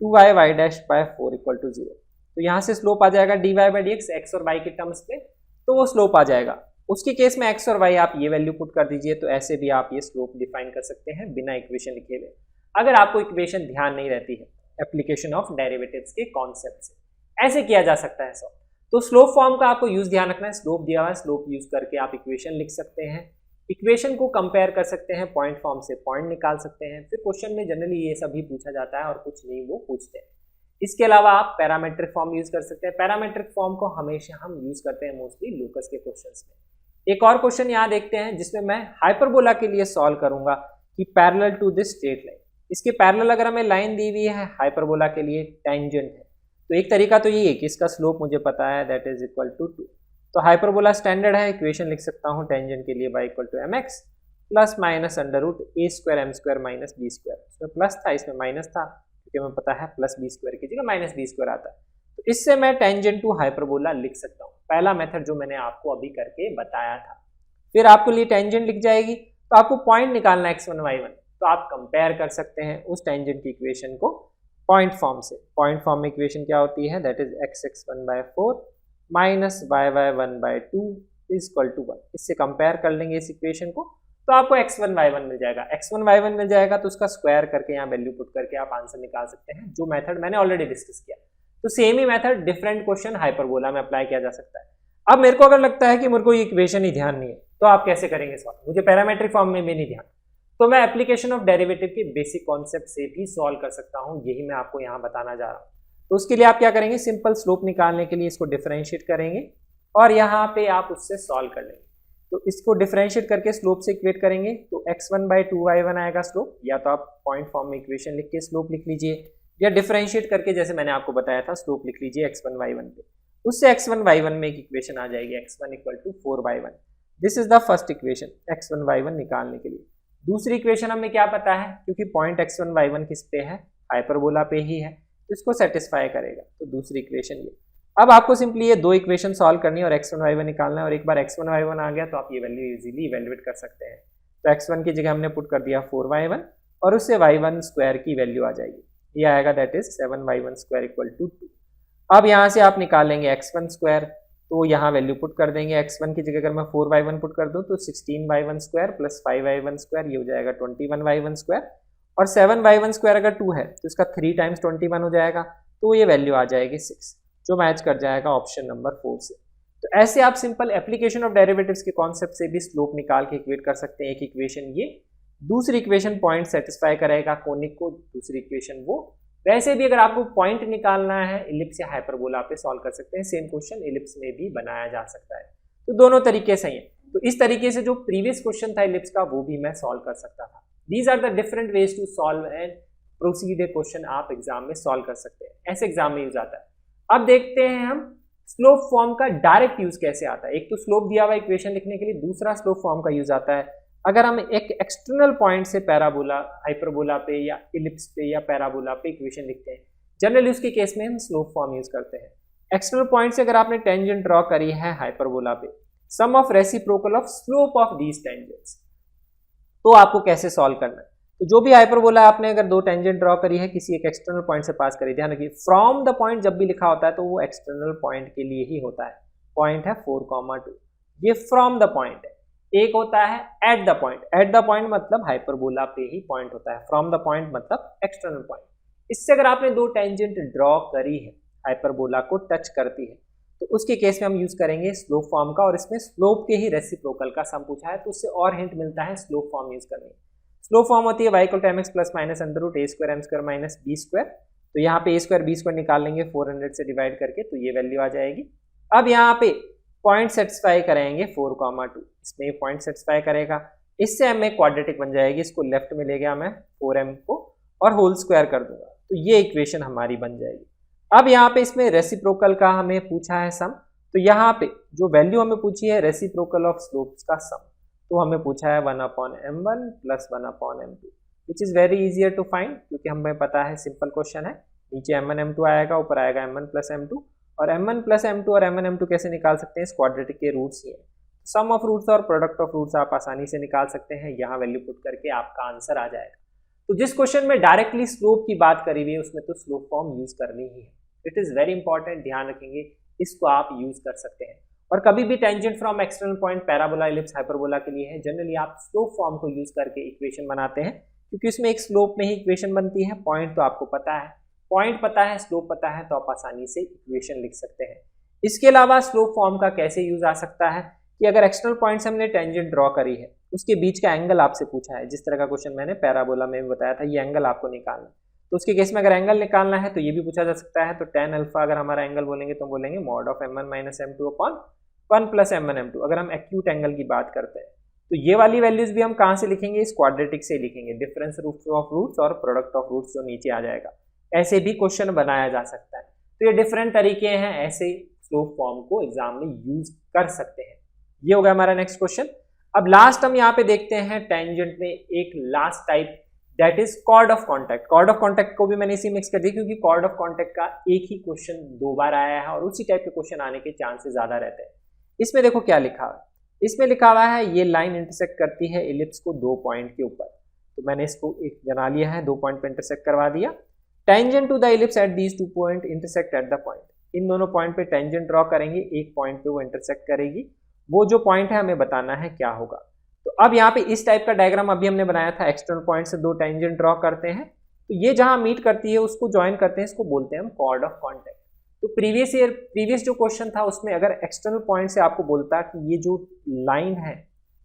2y dash by 4 equal to 0। तो यहाँ से स्लोप आ जाएगा dy/dx, x और y के टर्म्स में, तो वो स्लोप आ जाएगा। उसके केस में x और y आप ये वैल्यू पुट कर दीजिए, तो ऐसे भी आप ये स्लोप डिफाइन कर सकते हैं बिना इक्वेशन लिखे हुए, अगर आपको इक्वेशन ध्यान नहीं रहती है एप्लीकेशन ऑफ डेरिवेटिव्स के कॉन्सेप्ट से। ऐसे किया जा सकता है सॉल्व। तो स्लोप फॉर्म का आपको यूज ध्यान रखना है। स्लोप दिया हुआ है, स्लोप यूज करके आप इक्वेशन लिख सकते हैं, इक्वेशन को कंपेयर कर सकते हैं, पॉइंट फॉर्म से पॉइंट निकाल सकते हैं। फिर क्वेश्चन में जनरली ये सभी पूछा जाता है और कुछ नहीं वो पूछते हैं। इसके अलावा आप पैरामेट्रिक फॉर्म यूज कर सकते हैं। पैरामेट्रिक फॉर्म को हमेशा हम यूज करते हैं मोस्टली लोकस के क्वेश्चंस में। एक और क्वेश्चन यहाँ देखते हैं जिसमें मैं हाइपरबोला के लिए सॉल्व करूंगा कि parallel to this straight line, इसके पैरेलल अगर हमें लाइन दी हुई है हाइपरबोला के लिए टेंजेंट है, तो एक तरीका तो ये है कि इसका स्लोप मुझे पता है, दैट इज इक्वल टू 2। तो हाइपरबोला स्टैंडर्ड है, इक्वेशन लिख सकता हूँ टेंजेंट के लिए y equal to mx plus minus √a² m² - b²। इसमें प्लस था, इसमें माइनस था, क्योंकि हमें पता है प्लस b² की जगह माइनस b² आता है। तो इससे मैं टेंजेंट टू हाइपरबोला लिख सकता हूँ, पहला मेथड जो मैंने आपको अभी करके बताया था। फिर आपको लिए टेंजेंट लिख जाएगी, तो आपको पॉइंट निकालना x1 y1, तो आप कंपेयर कर सकते हैं उस टेंजेंट की इक्वेशन को पॉइंट फॉर्म से। पॉइंट फॉर्म में इक्वेशन क्या होती है, that is x(x1/4 minus y(y1/2) equal to 1। इससे कंपेयर कर लेंगे इस इक्वेशन को, तो आपको x1 y1 मिल जाएगा। x1 y1 मिल जाएगा तो उसका स्क्वायर करके यहाँ वैल्यू पुट करके आप आंसर निकाल सकते हैं, जो मेथड मैंने ऑलरेडी डिस्कस किया। तो सेम ही मेथड डिफरेंट क्वेश्चन हाइपरबोला में अप्लाई किया जा सकता है। अब मेरे को अगर लगता है कि मेरे को ये इक्वेशन ही ध्यान नहीं है, तो आप कैसे करेंगे सॉल्व, मुझे पैरामेट्रिक फॉर्म में भी नहीं ध्यान, तो मैं एप्लीकेशन ऑफ डेरिवेटिव के बेसिक कॉन्सेप्ट से भी सॉल्व कर सकता हूं। यही मैं आपको यहां बताना जा रहा हूं। तो उसके लिए आप क्या करेंगे, सिंपल स्लोप निकालने के लिए इसको डिफरेंशिएट करेंगे और यहाँ पे आप उससे सॉल्व कर लेंगे। तो इसको डिफरेंशिएट करके स्लोप से इक्वेट करेंगे, तो x1/2y1 आएगा स्लोप। या तो आप पॉइंट फॉर्म में इक्वेशन लिख के स्लोप लिख लीजिए, या डिफरेंशिएट करके जैसे मैंने आपको बताया था स्लोप लिख लीजिए x1 y1 पे। उससे x1 y1 में एक इक्वेशन आ जाएगी, x1 equal to 4y1। This is the first equation x1 y1 निकालने के लिए। दूसरी इक्वेशन हमें क्या पता है, क्योंकि पॉइंट x1 y1 किस पे है, हाइपरबोला पे ही है, तो इसको सेटिस्फाई करेगा। तो दूसरी इक्वेशन ये। अब आपको सिंपली ये दो इक्वेशन सॉल्व करनी है और x1 y1 निकालना है, और एक बार x1 y1 आ गया तो आप ये वैल्यू इजीली इवैल्यूएट कर सकते हैं। तो x1 की जगह हमने पुट कर दिया 4y1 और उससे y1² की वैल्यू आ जाएगी, ये आएगा that is 7y1² equal to 2। अब यहाँ से आप निकालेंगे x1², तो यहाँ वैल्यू पुट कर देंगे। x1 की जगह अगर मैं 4y1 पुट कर दूँ तो 16y1² प्लस 5y1², ये हो जाएगा 21y1², और 7y1² अगर 2 है तो इसका 3 टाइम्स 21 हो जाएगा, तो ये वैल्यू आ जाएगी 6, जो मैच कर जाएगा ऑप्शन नंबर 4 से। तो ऐसे आप सिंपल एप्लीकेशन ऑफ डेरिवेटिव्स के कॉन्सेप्ट से भी स्लोप निकाल के इक्वेट कर सकते हैं। एक इक्वेशन ये, दूसरी इक्वेशन पॉइंट सेटिस्फाई करेगा कोनिक को, दूसरी इक्वेशन वो। वैसे भी अगर आपको पॉइंट निकालना है इलिप्स या हाइपरबोला पे सॉल्व कर सकते हैं। सेम क्वेश्चन इलिप्स में भी बनाया जा सकता है, तो दोनों तरीके सही हैं। तो इस तरीके से जो प्रीवियस क्वेश्चन था इलिप्स का, वो भी मैं सॉल्व कर सकता था। These are the different ways to solve and proceed a question, आप एग्जाम में सॉल्व कर सकते हैं, ऐसे एग्जाम में यूज आता है। अब देखते हैं हम स्लोप फॉर्म का डायरेक्ट यूज कैसे आता है? एक तो स्लोप दिया हुआ इक्वेशन लिखने के लिए, दूसरा स्लोप फॉर्म का यूज आता है अगर हम एक एक्सटर्नल पॉइंट से पैराबोला, हाइपरबोला पे या इलिप्स पे या पैराबोला पे इक्वेशन लिखते हैं। जनरली उसके केस में हम स्लोप फॉर्म यूज करते हैं। एक्सटर्नल पॉइंट से अगर आपने टेंजेंट ड्रॉ करी है हाइपरबोला पे, sum of reciprocal of slope of these tangents, तो आपको कैसे सॉल्व करना है? तो जो भी हाइपरबोला आपने अगर दो टेंजेंट ड्रॉ करी है किसी एक एक्सटर्नल पॉइंट से पास करी, ध्यान रखिए फ्रॉम द पॉइंट जब भी लिखा होता है तो वो एक्सटर्नल पॉइंट के लिए ही होता है। पॉइंट है 4,2, ये फ्रॉम द पॉइंट है। एक होता है eight the point, eight the point मतलब हाइपरबोला पे ही पॉइंट होता है, फ्रॉम द पॉइंट मतलब एक्सटर्नल पॉइंट। इससे अगर आपने दो टेंजेंट ड्रॉ करी है, हाइपरबोला को टच करती है, तो उसके केस में हम यूज करेंगे स्लोप फॉर्म का, और इसमें स्लोप के ही रेसिप्रोकल का सम पूछा है तो उससे और हिंट मिलता है स्लोप फॉर्म यूज करने। स्लोप फॉर्म होती है y = mx plus minus under root a square m square minus b square. तो यहाँ पे a स्क्वायर b स्क्वायर निकाल लेंगे 400 से डिवाइड करके, तो ये वैल्यू आ जाएगी। अब यहाँ पे पॉइंट सेटिस्फाई करेंगे 4,2, इसमें पॉइंट सेटिस्फाई करेगा, इससे m एक क्वाड्रेटिक बन जाएगी, इसको लेफ्ट में ले गया मैं 4m को और होल स्क्वायर कर दूंगा, तो ये इक्वेशन हमारी बन जाएगी। अब यहाँ पे इसमें रेसिप्रोकल का हमें पूछा है सम, तो यहाँ पे जो वैल्यू हमें पूछी है रेसिप्रोकल ऑफ स्लोप्स का सम, तो हमें पूछा है 1/m1 plus 1/m2, which is very easier to find, क्योंकि हमें पता है सिंपल क्वेश्चन है, नीचे m1 m2 आएगा, ऊपर आएगा m1 प्लस m2, और m1 प्लस m2 और m1 m2 कैसे निकाल सकते हैं? इस क्वाड्रेटिक के रूट्स ही है, सम ऑफ रूट्स और प्रोडक्ट ऑफ रूट्स आप आसानी से निकाल सकते हैं, यहाँ वैल्यू पुट करके आपका आंसर आ जाएगा। तो जिस क्वेश्चन में डायरेक्टली स्लोप की बात करी हुई है उसमें तो स्लोप फॉर्म यूज करनी ही है, इट इज वेरी इंपॉर्टेंट, ध्यान रखेंगे, इसको आप यूज कर सकते हैं। और कभी भी tangent from external point parabola, ellipse, hyperbola के लिए है, जनरली आप स्लोप फॉर्म को यूज करके इक्वेशन बनाते हैं, क्योंकि उसमें एक स्लोप में ही इक्वेशन बनती है। पॉइंट तो आपको पता है, पॉइंट पता है, स्लोप पता है, तो आप आसानी से इक्वेशन लिख सकते हैं। इसके अलावा स्लोप फॉर्म का कैसे यूज आ सकता है कि अगर एक्सटर्नल पॉइंट से हमने टेंजेंट ड्रॉ करी है, उसके बीच का एंगल आपसे पूछा है, जिस तरह का क्वेश्चन मैंने पैराबोला में भी बताया था, ये एंगल आपको निकालना है, तो उसके केस में अगर एंगल निकालना है तो ये भी पूछा जा सकता है। तो tan अल्फा अगर हमारा एंगल बोलेंगे तो बोलेंगे mod of m1 minus m2 upon 1 plus m1 m2, अगर हम एक्यूट एंगल की बात करते हैं तो ये वाली वैल्यूज भी हम कहाँ से लिखेंगे? इस क्वाड्रेटिक से लिखेंगे, डिफरेंस रूट्स ऑफ रूट्स और प्रोडक्ट ऑफ रूट्स जो नीचे आ जाएगा, ऐसे भी क्वेश्चन बनाया जा सकता है। तो ये डिफरेंट तरीके हैं, ऐसे स्लोप फॉर्म को एग्जाम में यूज कर सकते हैं। ये हो गया हमारा नेक्स्ट क्वेश्चन। अब लास्ट हम यहाँ पे देखते हैं टेंजेंट में एक last type, that is chord of contact. Chord of contact को भी मैंने इसी मिक्स कर दिया, क्योंकि कॉर्ड ऑफ कॉन्टैक्ट का एक ही क्वेश्चन दो बार आया है और उसी टाइप के क्वेश्चन आने के चांसेस ज्यादा रहते हैं। इसमें देखो क्या लिखा हुआ है, इसमें लिखा हुआ है ये लाइन इंटरसेक्ट करती है इलिप्स को दो पॉइंट के ऊपर, तो मैंने इसको एक बना लिया है, दो पॉइंट पे इंटरसेक्ट करवा दिया। Tangent to the ellipse at these two point intersect at the point, इन दोनों पॉइंट पे टेंजेंट ड्रॉ करेंगे, एक पॉइंट पे वो इंटरसेक्ट करेगी, वो जो पॉइंट है हमें बताना है क्या होगा। तो अब यहाँ पे इस टाइप का डायग्राम अभी हमने बनाया था, एक्सटर्नल पॉइंट से दो टेंजेंट ड्रॉ करते हैं, तो ये जहां मीट करती है उसको ज्वाइन करते हैं, इसको बोलते हैं हम कॉर्ड ऑफ कॉन्टैक्ट। तो प्रीवियस जो क्वेश्चन था उसमें अगर एक्सटर्नल पॉइंट से आपको बोलता कि ये जो लाइन है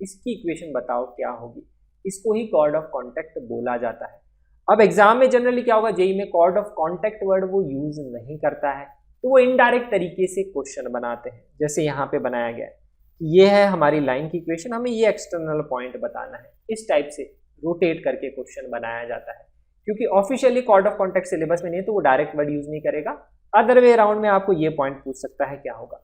इसकी इक्वेशन बताओ क्या होगी, इसको ही कॉर्ड ऑफ कॉन्टैक्ट बोला जाता है। अब एग्जाम में जनरली क्या होगा, जेईई में कॉर्ड ऑफ कॉन्टैक्ट वर्ड वो यूज नहीं करता है, तो वो इनडायरेक्ट तरीके से क्वेश्चन बनाते हैं, जैसे यहाँ पे बनाया गया है, ये है हमारी लाइन की इक्वेशन, हमें ये एक्सटर्नल पॉइंट बताना है, इस टाइप से रोटेट करके क्वेश्चन बनाया जाता है। क्योंकि officially chord of contact syllabus में नहीं है तो वो डायरेक्ट वर्ड यूज नहीं करेगा, अदर वे अराउंड में आपको ये पॉइंट पूछ सकता है क्या होगा।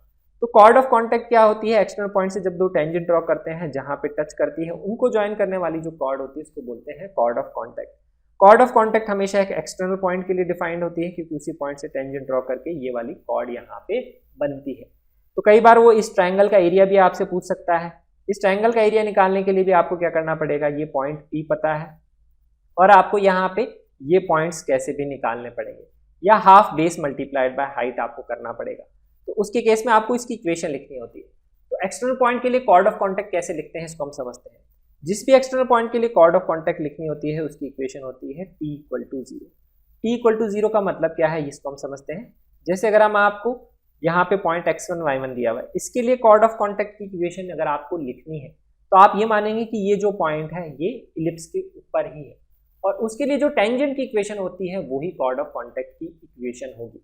तो कॉर्ड ऑफ कॉन्टैक्ट क्या होती है? एक्सटर्नल पॉइंट से जब दो टेंजेंट ड्रॉ करते हैं, जहां पे टच करती है उनको ज्वाइन करने वाली जो कॉर्ड होती है उसको बोलते हैं chord of contact. Chord of contact हमेशा एक एक्सटर्नल पॉइंट के लिए डिफाइंड होती है, क्योंकि उसी पॉइंट से टेंजेंट ड्रॉ करके ये वाली कॉर्ड यहाँ पे बनती है। तो कई बार वो इस ट्रायंगल का एरिया भी आपसे पूछ सकता है, इस ट्रायंगल का एरिया निकालने के लिए भी आपको क्या करना पड़ेगा, ये पॉइंट P पता है और आपको यहाँ पे ये पॉइंट्स कैसे भी निकालने पड़ेंगे, या half base multiplied by height आपको करना पड़ेगा। तो उसके केस में आपको इसकी इक्वेशन लिखनी होती है। तो एक्सटर्नल पॉइंट के लिए कॉर्ड ऑफ कॉन्टैक्ट कैसे लिखते हैं इसको हम समझते हैं। जिस भी एक्सटर्नल पॉइंट के लिए कॉर्ड ऑफ कॉन्टैक्ट लिखनी होती है उसकी इक्वेशन होती है T = 0। T = 0 का मतलब क्या है इसको हम समझते हैं। जैसे अगर हम आपको यहाँ पे पॉइंट x1 y1 दिया हुआ है, इसके लिए कॉर्ड ऑफ कॉन्टैक्ट की इक्वेशन अगर आपको लिखनी है तो आप ये मानेंगे कि ये जो पॉइंट है ये इलिप्स के ऊपर ही है, और उसके लिए जो टेंजेंट की इक्वेशन होती है वही कॉर्ड ऑफ कॉन्टैक्ट की इक्वेशन होगी।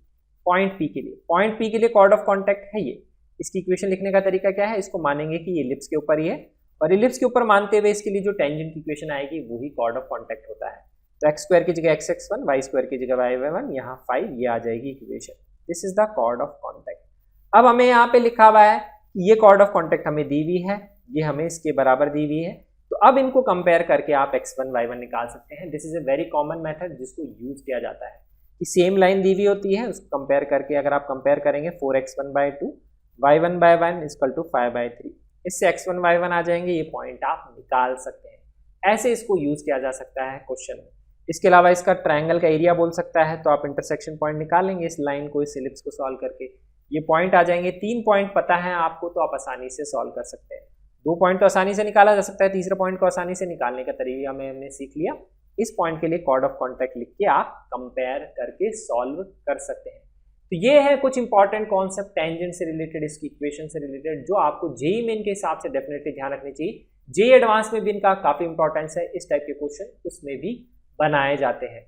पॉइंट P के लिए, पॉइंट P के लिए कॉर्ड ऑफ कॉन्टैक्ट है ये, इसकी इक्वेशन लिखने का तरीका क्या है, इसको मानेंगे कि ये इलिप्स के ऊपर ही है, और इलिप्स के ऊपर मानते हुए इसके लिए जो टेंजेंट की इक्वेशन आएगी वही कॉर्ड ऑफ कॉन्टैक्ट होता है। तो x² की जगह xx1, y² की जगह y1, यहाँ 5 ये आ जाएगी equation. This is the chord of contact. अब हमें यहाँ पे लिखा हुआ है कि ये कॉर्ड ऑफ कॉन्टेक्ट हमें दी हुई है, ये हमें इसके बराबर दी हुई है, तो अब इनको कंपेयर करके आप x1 y1 निकाल सकते हैं। This is a very common method जिसको यूज किया जाता है कि सेम लाइन दी हुई होती है, उसको कंपेयर करके अगर आप कंपेयर करेंगे 4x1/2 y1/1 इक्वल टू 5/3, इससे x1 y1 आ जाएंगे, ये पॉइंट आप निकाल सकते हैं। ऐसे इसको यूज किया जा सकता है क्वेश्चन में। इसके अलावा इसका ट्रायंगल का एरिया बोल सकता है, तो आप इंटरसेक्शन पॉइंट निकालेंगे इस लाइन को, इस एलिप्स को सॉल्व करके, ये पॉइंट आ जाएंगे। 3 पॉइंट पता है आपको तो आप आसानी से सॉल्व कर सकते हैं। 2 पॉइंट तो आसानी से निकाला जा सकता है, तीसरे पॉइंट को आसानी से निकालने का तरीका हमने सीख लिया। इस पॉइंट के लिए कॉर्ड ऑफ कॉन्टैक्ट लिख के आप कंपेयर करके सॉल्व कर सकते हैं। तो ये है कुछ इंपॉर्टेंट कॉन्सेप्ट टेंजेंट से रिलेटेड, इसकी इक्वेशन से रिलेटेड, जो आपको जेईई मेन के हिसाब से डेफिनेटली ध्यान रखनी चाहिए। जेईई एडवांस में भी इनका काफी इंपॉर्टेंस है, इस टाइप के क्वेश्चन उसमें भी बनाए जाते हैं।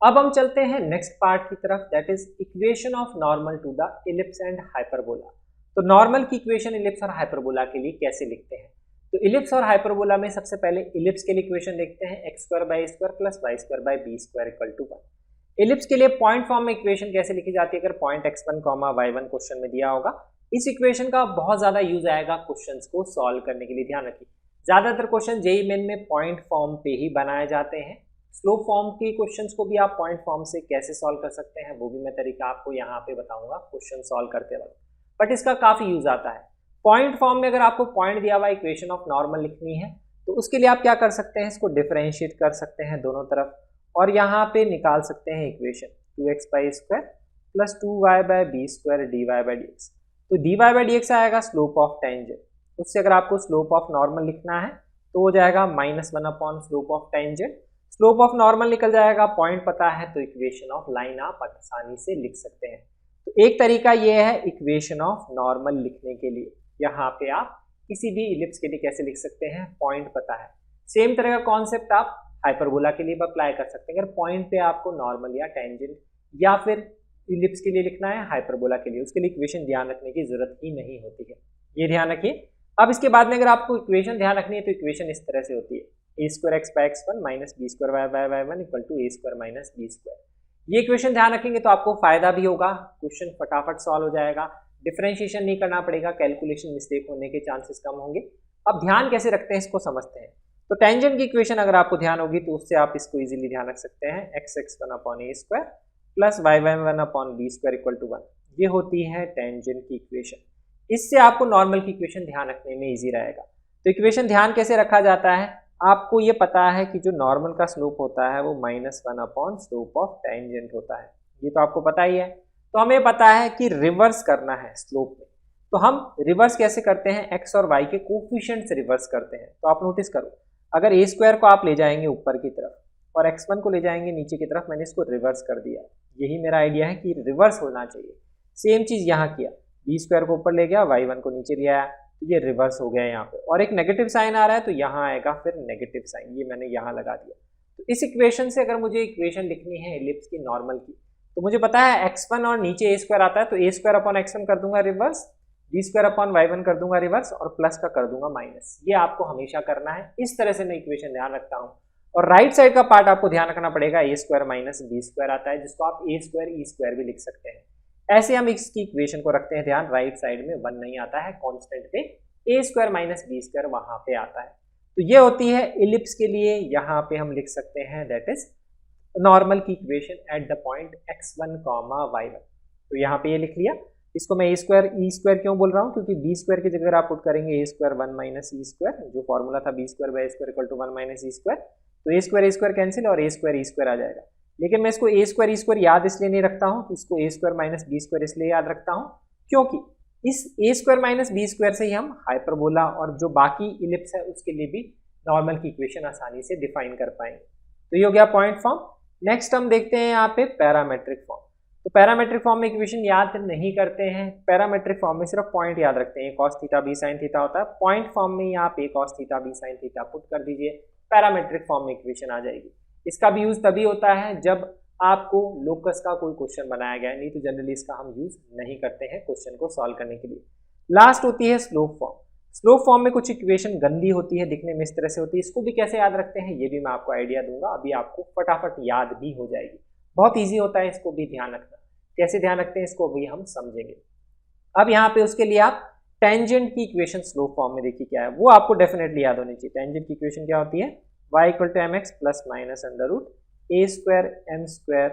अब हम चलते हैं नेक्स्ट पार्ट की तरफ, that is equation of normal to the ellipse and hyperbola. तो नॉर्मल की इक्वेशन इलिप्स और हाइपरबोला के लिए कैसे लिखते हैं? तो इलिप्स और हाइपरबोला में सबसे पहले इलिप्स के लिए इक्वेशन देखते हैं, x² plus y² equal to 1। Ellipse के लिए पॉइंट फॉर्म में इक्वेशन कैसे लिखी जाती है? अगर पॉइंट x1, y1 क्वेश्चन में दिया होगा, इस इक्वेशन का बहुत ज्यादा यूज आएगा क्वेश्चंस को सॉल्व करने के लिए, ध्यान रखिए। ज्यादातर क्वेश्चन जेईई मेन में पॉइंट फॉर्म पे ही बनाए जाते हैं। स्लोप फॉर्म के क्वेश्चंस को भी आप पॉइंट फॉर्म से कैसे सॉल्व कर सकते हैं वो भी मैं तरीका आपको यहाँ पे बताऊंगा क्वेश्चन सॉल्व करते वक्त, बट इसका काफी यूज आता है। पॉइंट फॉर्म में अगर आपको पॉइंट दिया हुआ इक्वेशन ऑफ नॉर्मल लिखनी है तो उसके लिए आप क्या कर सकते हैं, इसको डिफरेंशिएट कर सकते हैं दोनों तरफ और यहाँ पे निकाल सकते हैं equation 2x² plus 2y/b² dy/dx। तो dy/dx आएगा स्लोप ऑफ टेंजेंट, उससे अगर आपको स्लोप ऑफ नॉर्मल लिखना है तो हो जाएगा -1 upon slope of tangent. Slope of normal निकल जाएगा, पॉइंट पता है तो इक्वेशन ऑफ लाइन आप आसानी से लिख सकते हैं। तो एक तरीका ये है इक्वेशन ऑफ नॉर्मल लिखने के लिए, यहाँ पे आप किसी भी इलिप्स के लिए कैसे लिख सकते हैं, पॉइंट पता है। सेम तरह का कॉन्सेप्ट आप हाइपरबोला के लिए अप्लाई कर सकते हैं। अगर पॉइंट पे आपको नॉर्मल या टेंजेंट या फिर इलिप्स के लिए लिखना है, हाइपरबोला के लिए, उसके लिए इक्वेशन ध्यान रखने की जरूरत ही नहीं होती है, ये ध्यान रखिए। अब इसके बाद में अगर आपको इक्वेशन ध्यान रखनी है तो इक्वेशन इस तरह से होती है, a²x/x1 minus b²y/y1 equal to a² minus b²। ये इक्वेशन ध्यान रखेंगे तो आपको फायदा भी होगा, क्वेश्चन फटाफट सॉल्व हो जाएगा, डिफरेंशिएशन नहीं करना पड़ेगा, कैलकुलेशन मिस्टेक होने के चांसेस कम होंगे। अब ध्यान कैसे रखते हैं इसको समझते हैं। तो टेंजेंट की इक्वेशन अगर आपको ध्यान होगी तो उससे आप इसको इजीली ध्यान रख सकते हैं, x(1 upon a² plus y(1 upon b² equal to 1। ये होती है टेंजेंट की इक्वेशन। इससे आपको नॉर्मल की इक्वेशन ध्यान रखने में इजी रहेगा। तो इक्वेशन ध्यान कैसे रखा जाता है, आपको ये पता है कि जो नॉर्मल का स्लोप होता है वो -1 अपॉन स्लोप ऑफ टेंजेंट होता है, ये तो आपको पता ही है। तो हमें पता है कि रिवर्स करना है स्लोप में, तो हम रिवर्स कैसे करते हैं, x और y के कोफिशिएंट से रिवर्स करते हैं। तो आप नोटिस करो, अगर a² को आप ले जाएंगे ऊपर की तरफ और x1 को ले जाएंगे नीचे की तरफ, मैंने इसको रिवर्स कर दिया। यही मेरा आइडिया है कि रिवर्स होना चाहिए। सेम चीज यहाँ किया, b² को ऊपर ले गया, y1 को नीचे ले आया, तो ये रिवर्स हो गया यहाँ पे। और एक नेगेटिव साइन आ रहा है तो यहाँ आएगा फिर नेगेटिव साइन, ये मैंने यहाँ लगा दिया। तो इस इक्वेशन से अगर मुझे इक्वेशन लिखनी है इलिप्स की नॉर्मल की, तो मुझे पता है x1 और नीचे a² आता है, तो a² अपॉन x1 कर दूंगा रिवर्स, b² अपॉन y1 कर दूंगा रिवर्स और प्लस का कर दूंगा माइनस। ये आपको हमेशा करना है, इस तरह से मैं इक्वेशन ध्यान रखता हूँ। और राइट साइड का पार्ट आपको ध्यान रखना पड़ेगा, a² माइनस b² आता है, जिसको आप a² e² भी लिख सकते हैं। ऐसे हम इसकी इक्वेशन को रखते हैं ध्यान, राइट साइड में 1 नहीं आता है, कांस्टेंट पे a² माइनस b² वहां पे आता है। तो ये होती है इलिप्स के लिए, यहाँ पे हम लिख सकते हैं दैट इज नॉर्मल की equation eight the point x1, y1। तो यहाँ पे ये लिख लिया। इसको मैं a² e² क्यों बोल रहा हूँ, क्योंकि b² की जगह आप पुट करेंगे a² 1 माइनस e², जो फॉर्मूला था b²/a² equal to 1 minus e², तो a² कैंसिल और a² e² आ जाएगा। लेकिन मैं इसको a² e² याद इसलिए नहीं रखता हूँ, इसको a² माइनस b² इसलिए याद रखता हूँ क्योंकि इस a² माइनस b² से ही हम हाइपरबोला और जो बाकी इलिप्स है उसके लिए भी नॉर्मल की इक्वेशन आसानी से डिफाइन कर पाएंगे। तो ये हो गया पॉइंट फॉर्म। नेक्स्ट हम देखते हैं यहाँ पे पैरामेट्रिक फॉर्म। तो पैरामेट्रिक फॉर्म में इक्वेशन याद नहीं करते हैं, पैरामेट्रिक फॉर्म में सिर्फ पॉइंट याद रखते हैं, cos theta b sin theta होता है। पॉइंट फॉर्म में आप a cos theta b sin theta put कर दीजिए, पैरामेट्रिक फॉर्म में इक्वेशन आ जाएगी। इसका भी यूज तभी होता है जब आपको लोकस का कोई क्वेश्चन बनाया गया है, नहीं तो जनरली इसका हम यूज नहीं करते हैं क्वेश्चन को सॉल्व करने के लिए। लास्ट होती है स्लोप फॉर्म। स्लोप फॉर्म में कुछ इक्वेशन गंदी होती है, दिखने में इस तरह से होती है, इसको भी कैसे याद रखते हैं ये भी मैं आपको आइडिया दूंगा, अभी आपको फटाफट याद भी हो जाएगी। बहुत ईजी होता है, इसको भी ध्यान रखना। कैसे ध्यान रखते हैं इसको भी हम समझेंगे। अब यहाँ पे उसके लिए आप टेंजेंट की इक्वेशन स्लोप फॉर्म में देखिए क्या है, वो आपको डेफिनेटली याद होनी चाहिए। टेंजेंट की इक्वेशन क्या होती है, y equal to m x plus minus under root a square m square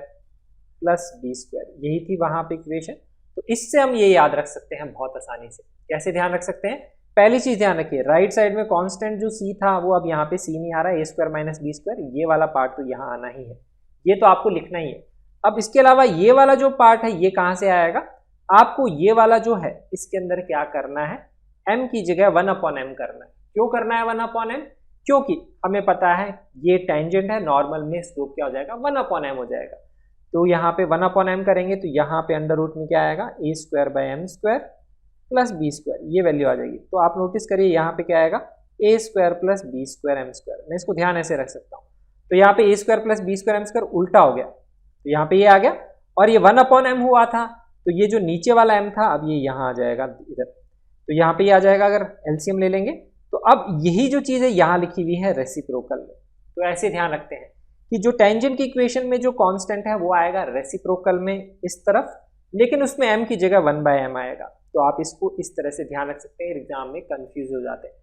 plus b square, यही थी वहां पे इक्वेशन। तो इससे हम ये याद रख सकते हैं बहुत आसानी से। कैसे ध्यान रख सकते हैं, पहली चीज ध्यान रखिए, राइट साइड में कांस्टेंट जो c था वो अब यहाँ पे c नहीं आ रहा है, a square minus b square, ये वाला पार्ट तो यहाँ आना ही है, ये तो आपको लिखना ही है। अब इसके अलावा ये वाला जो पार्ट है ये कहाँ से आएगा, आपको ये वाला जो है इसके अंदर क्या करना है, m की जगह 1/m करना है। क्यों करना है 1/m, क्योंकि हमें पता है ये टेंजेंट है, नॉर्मल में स्लोप क्या हो जाएगा 1/m हो जाएगा। तो यहाँ पे 1/m करेंगे तो यहाँ पे अंडर रूट में क्या आएगा, a square by m square plus b square, ये वैल्यू आ जाएगी। तो आप नोटिस करिए यहाँ पे क्या आएगा, a square plus b square m square. मैं इसको ध्यान ऐसे रख सकता हूँ, तो यहाँ पे a square plus b square m square उल्टा हो गया, तो यहाँ पे ये आ गया, और ये 1/m हुआ था, तो ये जो नीचे वाला m था अब ये यहाँ आ जाएगा इधर, तो यहाँ पे ये आ जाएगा। अगर एलसीएम ले लेंगे तो अब यही जो चीज़ है यहाँ लिखी हुई है रेसिप्रोकल में। तो ऐसे ध्यान रखते हैं कि जो टेंजेंट की इक्वेशन में जो कांस्टेंट है वो आएगा रेसिप्रोकल में इस तरफ, लेकिन उसमें m की जगह 1/m आएगा। तो आप इसको इस तरह से ध्यान रख सकते हैं, एग्जाम में कंफ्यूज हो जाते हैं।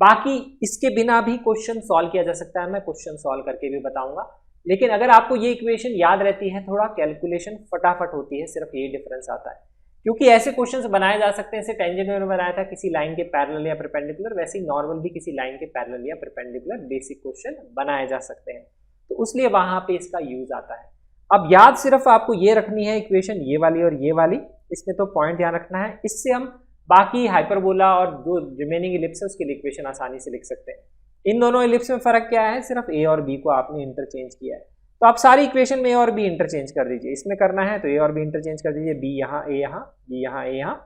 बाकी इसके बिना भी क्वेश्चन सॉल्व किया जा सकता है, मैं क्वेश्चन सॉल्व करके भी बताऊंगा। लेकिन अगर आपको ये इक्वेशन याद रहती है, थोड़ा कैलकुलेशन फटाफट होती है, सिर्फ ये डिफरेंस आता है। क्योंकि ऐसे क्वेश्चंस बनाए जा सकते हैं, जैसे टेंजेंट में बनाया था किसी लाइन के पैरेलल या परपेंडिकुलर, वैसे ही नॉर्मल भी किसी लाइन के पैरेलल या परपेंडिकुलर बेसिक क्वेश्चन बनाए जा सकते हैं, तो इसलिए वहां पे इसका यूज आता है। अब याद सिर्फ आपको ये रखनी है इक्वेशन ये वाली और ये वाली, इसमें तो पॉइंट ध्यान रखना है, इससे हम बाकी हाइपरबोला और जो रिमेनिंग इलिप्स है उसके लिए इक्वेशन आसानी से लिख सकते हैं। इन दोनों इलिप्स में फर्क क्या है, सिर्फ ए और बी को आपने इंटरचेंज किया है। तो आप सारी इक्वेशन में ए और बी इंटरचेंज कर दीजिए, इसमें करना है तो ए और बी इंटरचेंज कर दीजिए, बी यहाँ ए यहाँ, बी यहाँ ए यहाँ,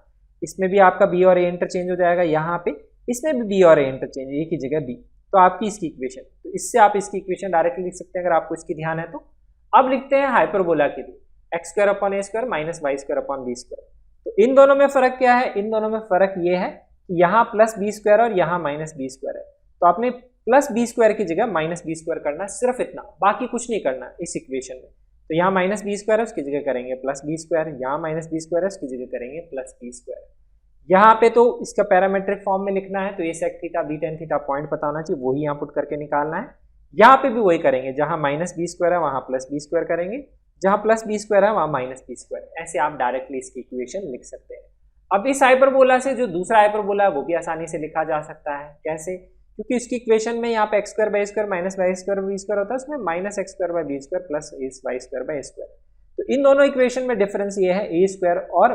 इसमें भी आपका बी और ए इंटरचेंज हो जाएगा, यहाँ पे इसमें भी बी और ए इंटरचेंज, ए की जगह बी, तो आपकी इसकी इक्वेशन, तो इससे आप इसकी इक्वेशन डायरेक्टली लिख सकते हैं अगर आपको इसकी ध्यान है तो। अब लिखते हैं हाइपरबोला के लिए, x square upon a square minus y square upon b square. तो इन दोनों में फर्क क्या है, इन दोनों में फर्क ये है कि यहाँ प्लस बी स्क्वायर और यहाँ माइनस बी स्क्वायर है, तो आपने प्लस बी स्क्वायर की जगह माइनस बी स्क्वायर करना है, सिर्फ इतना, बाकी कुछ नहीं करना इस इक्वेशन में। तो यहाँ माइनस बी स्क्वायर है उसकी जगह करेंगे प्लस बी स्क्वायर, यहाँ माइनस बी स्क्वायर है उसकी जगह करेंगे प्लस बी स्क्वायर। यहाँ पे तो इसका पैरामेट्रिक फॉर्म में लिखना है, तो a sec theta b tan theta point पता होना चाहिए, वही यहाँ पुट करके निकालना है। यहाँ पे भी वही करेंगे, जहाँ माइनस बी स्क्वायर है वहाँ प्लस बी स्क्वायर करेंगे, जहाँ प्लस बी स्क्वायर है वहाँ माइनस बी स्क्वायर, ऐसे आप डायरेक्टली इसकी इक्वेशन लिख सकते हैं। अब इस हाइपरबोला से जो दूसरा हाइपरबोला है वो भी आसानी से लिखा जा सकता है। कैसे, क्योंकि इसकी इक्वेशन में यहाँ पे x square by square minus y square b square होता है, उसमें minus x square by b square plus y square by square. तो इन दोनों इक्वेशन में डिफरेंस ये है, ए स्क्वायर और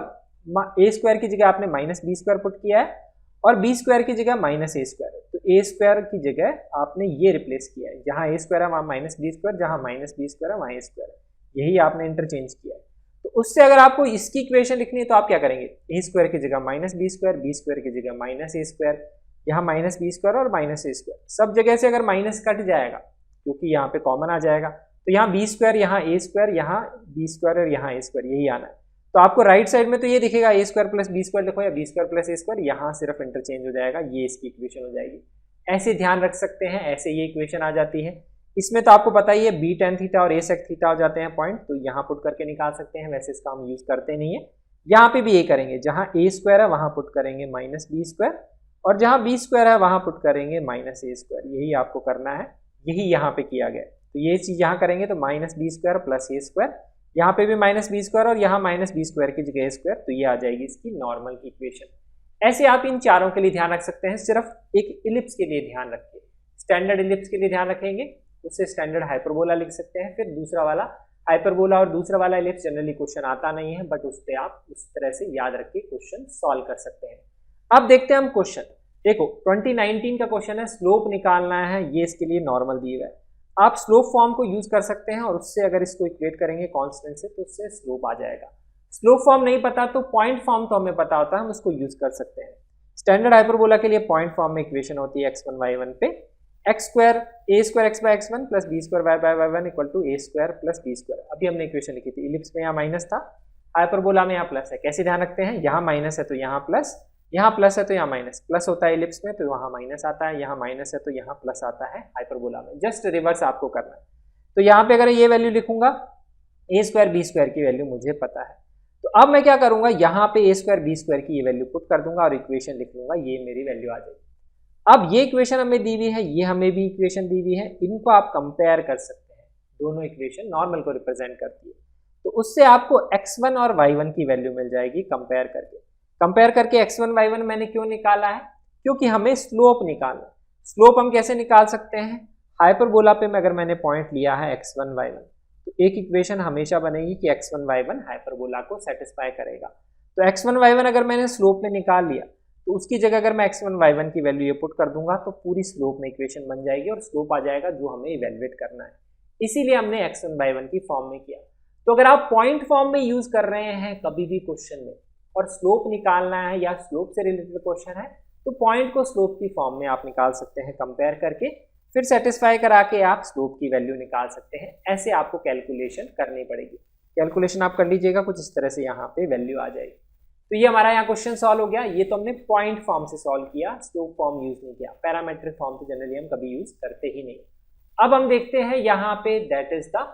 ए स्क्वायर की जगह आपने माइनस बी स्क्वायर पुट किया है और बी स्क्वायर की जगह माइनस ए स्क्वायर, तो ए स्क्वायर की जगह आपने ये रिप्लेस किया है, जहाँ ए स्क्वायर है वहाँ माइनस बी स्क्वायर, जहाँ माइनस बी स्क्वायर है वहाँ ए स्क्वायर है, यही आपने इंटरचेंज किया है। तो उससे अगर आपको इसकी इक्वेशन लिखनी है तो आप क्या करेंगे, ए स्क्वायर की जगह माइनस बी स्क्वायर की जगह माइनस ए स्क्वायर, यहाँ माइनस बी स्क्वायर और माइनस ए स्क्वायर, सब जगह से अगर माइनस कट जाएगा क्योंकि यहाँ पे कॉमन आ जाएगा, तो यहाँ बी स्क्वायर, यहाँ ए स्क्वायर, यहाँ बी स्क्वायर और यहाँ ए स्क्वायर, यही आना है। तो आपको राइट साइड में तो ये दिखेगा ए स्क्वायर प्लस बी स्क्वायर लिखो या बी स्क्वायर प्लस ए स्क्वायर, यहाँ सिर्फ इंटरचेंज हो जाएगा, ये इसकी इक्वेशन हो जाएगी। ऐसे ध्यान रख सकते हैं, ऐसे ये इक्वेशन आ जाती है। इसमें तो आपको पता ही है बी टेन थीटा और ए सेक थीटा हो जाते हैं पॉइंट, तो यहाँ पुट करके निकाल सकते हैं, वैसे इसका हम यूज करते नहीं है। यहाँ पे भी ये करेंगे, जहाँ ए स्क्वायर है वहाँ पुट करेंगे माइनस बी स्क्वायर और जहाँ बी स्क्वायर है वहाँ पुट करेंगे माइनस ए स्क्वायर, यही आपको करना है, यही यहाँ पे किया गया। तो ये चीज यहाँ करेंगे तो माइनस बी स्क्वायर प्लस ए स्क्वायर, यहाँ पे भी माइनस बी स्क्वायर और यहाँ माइनस बी स्क्वायर की जगह ए स्क्वायर, तो ये आ जाएगी इसकी नॉर्मल की इक्वेशन। ऐसे आप इन चारों के लिए ध्यान रख सकते हैं, सिर्फ एक इलिप्स के लिए ध्यान रखिए, स्टैंडर्ड इलिप्स के लिए ध्यान रखेंगे, उससे स्टैंडर्ड हाइपरबोला लिख सकते हैं। फिर दूसरा वाला हाइपरबोला और दूसरा वाला इलिप्स जनरली क्वेश्चन आता नहीं है, बट उस पर आप उस तरह से याद रख के क्वेश्चन सॉल्व कर सकते हैं। अब देखते हैं हम क्वेश्चन, देखो 2019 का क्वेश्चन है, स्लोप निकालना है, ये इसके लिए नॉर्मल दिए हुआ है। आप स्लोप फॉर्म को यूज कर सकते हैं और उससे अगर इसको इक्वेट करेंगे कांस्टेंट से तो उससे स्लोप आ जाएगा। स्लोप फॉर्म नहीं पता तो पॉइंट फॉर्म तो हमें पता होता है, हम उसको यूज कर सकते हैं। स्टैंडर्ड हाइपरबोला के लिए पॉइंट फॉर्म में इक्वेशन होती है x1 y1 पे x square a square x by x1 plus b square y by y1 equal to a square plus b square. अभी हमने इक्वेशन लिखी थी, इलिप्स में यहाँ माइनस था, हाइपरबोला में यहाँ प्लस है। कैसे ध्यान रखते हैं, यहाँ माइनस है तो यहाँ प्लस, यहाँ प्लस है तो यहाँ माइनस, प्लस होता है इलिप्स में तो वहाँ माइनस आता है, यहाँ माइनस है तो यहाँ प्लस आता है हाइपरबोला में, जस्ट रिवर्स आपको करना है। तो यहाँ पे अगर ये वैल्यू लिखूंगा, ए स्क्वायर बी स्क्वायर की वैल्यू मुझे पता है, तो अब मैं क्या करूंगा, यहाँ पे ए स्क्वायर बी स्क्वायर की ये वैल्यू पुट कर दूंगा और इक्वेशन लिख लूंगा, ये मेरी वैल्यू आ जाएगी। अब ये इक्वेशन हमें दी हुई है, ये हमें भी इक्वेशन दी हुई है, इनको आप कंपेयर कर सकते हैं। दोनों इक्वेशन नॉर्मल को रिप्रेजेंट करती है, तो उससे आपको x1 और y1 की वैल्यू मिल जाएगी कंपेयर करके। कंपेयर करके x1 y1 मैंने क्यों निकाला है, क्योंकि हमें स्लोप निकालना है। स्लोप हम कैसे निकाल सकते हैं, हाइपरबोला पे में अगर मैंने पॉइंट लिया है x1 y1, तो एक इक्वेशन हमेशा बनेगी कि x1 y1 हाइपरबोला को सेटिस्फाई करेगा। तो x1 y1 अगर मैंने स्लोप में निकाल लिया, तो उसकी जगह अगर मैं x1 y1 की वैल्यू ये पुट कर दूंगा तो पूरी स्लोप में इक्वेशन बन जाएगी और स्लोप आ जाएगा जो हमें इवेलुएट करना है। इसीलिए हमने x1 y1 की फॉर्म में किया। तो अगर आप पॉइंट फॉर्म में यूज कर रहे हैं कभी भी क्वेश्चन में और स्लोप निकालना है या स्लोप से रिलेटेड क्वेश्चन है, तो पॉइंट को स्लोप की फॉर्म में आप निकाल सकते हैं कंपेयर करके, फिर सेटिस्फाई करा के आप स्लोप की वैल्यू निकाल सकते हैं। ऐसे आपको कैलकुलेशन करनी पड़ेगी। कैलकुलेशन आप कर लीजिएगा, कुछ इस तरह से यहाँ पे वैल्यू आ जाएगी। तो ये हमारा यहाँ क्वेश्चन सॉल्व हो गया। ये तो हमने पॉइंट फॉर्म से सॉल्व किया, स्लोप फॉर्म यूज नहीं किया। पैरामेट्रिक फॉर्म तो जनरली हम कभी यूज करते ही नहीं। अब हम देखते हैं यहाँ पे that is the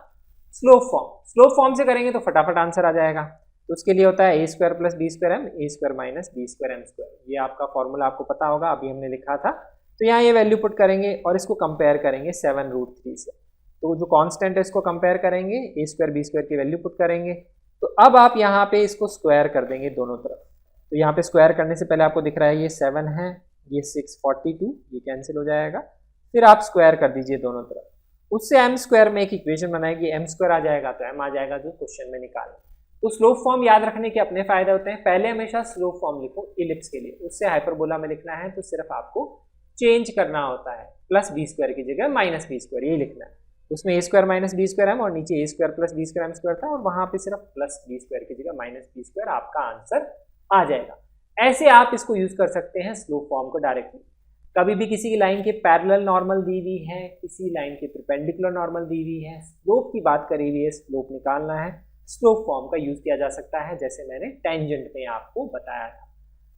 slope form. Slope form से करेंगे तो फटाफट आंसर आ जाएगा। तो उसके लिए होता है a square plus b square m, a square minus b square m square. ये आपका फॉर्मूला आपको पता होगा, अभी हमने लिखा था। तो यहाँ ये वैल्यू पुट करेंगे और इसको कंपेयर करेंगे 7√3 से। तो जो कांस्टेंट है इसको कंपेयर करेंगे, ए स्क्वायर बी स्क्वायर की वैल्यू पुट करेंगे। तो अब आप यहाँ पे इसको स्क्वायर कर देंगे दोनों तरफ। तो यहाँ पे स्क्वायर करने से पहले आपको दिख रहा है ये 7 है, ये 642, ये कैंसिल हो जाएगा। फिर आप स्क्वायर कर दीजिए दोनों तरफ। उससे एम स्क्वायर में एक इक्वेशन बनाएगी, एम स्क्वायर आ जाएगा तो एम आ जाएगा जो क्वेश्चन में निकालना। तो स्लोप फॉर्म याद रखने के अपने फायदे होते हैं। पहले हमेशा स्लोप फॉर्म लिखो इलिप्स के लिए, उससे हाइपरबोला में लिखना है तो सिर्फ आपको चेंज करना होता है, प्लस बी स्क्वायर की जगह माइनस बी स्क्वायर ये लिखना है। उसमें a square minus b square m और नीचे a square plus b square m square था, और वहां पे सिर्फ प्लस बी स्क्वायर की जगह माइनस बी स्क्वायर आपका आंसर आ जाएगा। ऐसे आप इसको यूज कर सकते हैं स्लोप फॉर्म को डायरेक्टली। कभी भी किसी लाइन के पैरेलल नॉर्मल दी हुई है, किसी लाइन के परपेंडिकुलर नॉर्मल दी हुई है, स्लोप की बात करी हुई है, स्लोप निकालना है, स्लोप फॉर्म का यूज किया जा सकता है, जैसे मैंने टेंजेंट में आपको बताया था।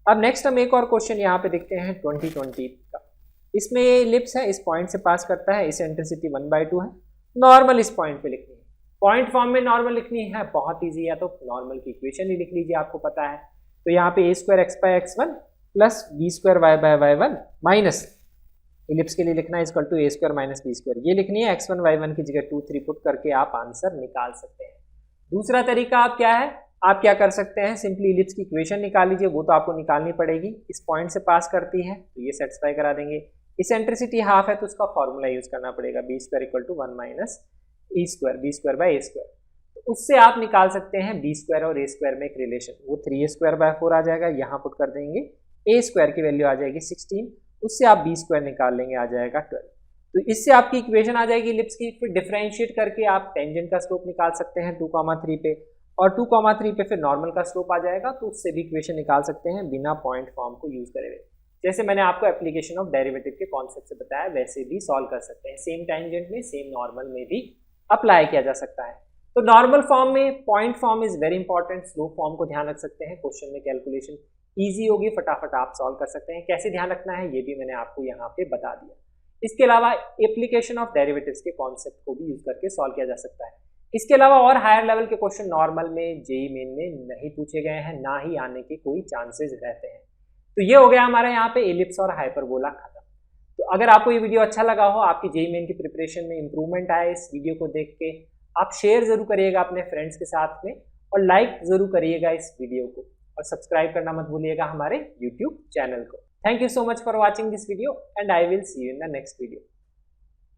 अब नेक्स्ट हम एक और क्वेश्चन यहाँ पे देखते हैं 2020 का। इसमें ये इलिप्स है, इस पॉइंट से पास करता है, इसेंट्रिसिटी 1/2 है। नॉर्मल इस पॉइंट पे लिखनी है, पॉइंट फॉर्म में नॉर्मल लिखनी है, बहुत ईजी है। तो नॉर्मल की इक्वेशन ही लिख लीजिए, आपको पता है। तो यहाँ पे a square x by x 1 plus b square y by y 1 minus ellipse के लिए लिखना है equal to a square minus b square. ये लिखनी है, x1 y1 की जगह 2 3 पुट करके आप आंसर निकाल सकते हैं। दूसरा तरीका आप क्या है, आप क्या कर सकते हैं, सिंपली इलिप्स की इक्वेशन निकाल लीजिए। वो तो आपको निकालनी पड़ेगी, इस पॉइंट से पास करती है तो ये सेटिस्फाई करा देंगे। इसेंट्रिसिटी हाफ है तो उसका फॉर्मूला यूज करना पड़ेगा, B square equal to 1 minus e square, b square by a square. तो उससे आप निकाल सकते हैं बी स्क्वायर और ए स्क्वायर में एक रिलेशन, वो 3a स्क्वायर बाय 4 आ जाएगा। यहाँ पुट कर देंगे, ए स्क्वायर की वैल्यू आ जाएगी 16, उससे आप बी स्क्वायर निकाल लेंगे, आ जाएगा 12। तो इससे आपकी इक्वेशन आ जाएगी इलिप्स की। फिर डिफरेंशिएट करके आप टेंजेंट का स्लोप निकाल सकते हैं 2,3 पे, और 2,3 पे फिर नॉर्मल का स्लोप आ जाएगा। तो उससे भी इक्वेशन निकाल सकते हैं बिना पॉइंट फॉर्म को यूज करे हुए। जैसे मैंने आपको एप्लीकेशन ऑफ डेरिवेटिव के कॉन्सेप्ट से बताया, वैसे भी सॉल्व कर सकते हैं। सेम टेंजेंट में, सेम नॉर्मल में भी अप्लाई किया जा सकता है। तो नॉर्मल फॉर्म में point form is very important, slope form को ध्यान रख सकते हैं। क्वेश्चन में कैलकुलेशन ईजी होगी, फटाफट आप सॉल्व कर सकते हैं। कैसे ध्यान रखना है ये भी मैंने आपको यहाँ पे बता दिया। इसके अलावा एप्लीकेशन ऑफ डेरिवेटिव्स के कॉन्सेप्ट को भी यूज करके सॉल्व किया जा सकता है। इसके अलावा और हायर लेवल के क्वेश्चन नॉर्मल में, जेईई मेन में नहीं पूछे गए हैं, ना ही आने के कोई चांसेस रहते हैं। तो ये हो गया हमारे यहाँ पे एलिप्स और हाइपरबोला खत्म। तो अगर आपको ये वीडियो अच्छा लगा हो, आपकी जेईई मेन की प्रिपरेशन में इंप्रूवमेंट आए इस वीडियो को देख के, आप शेयर जरूर करिएगा अपने फ्रेंड्स के साथ में, और लाइक जरूर करिएगा इस वीडियो को, और सब्सक्राइब करना मत भूलिएगा हमारे YouTube चैनल को। Thank you so much for watching this video and I will see you in the next video.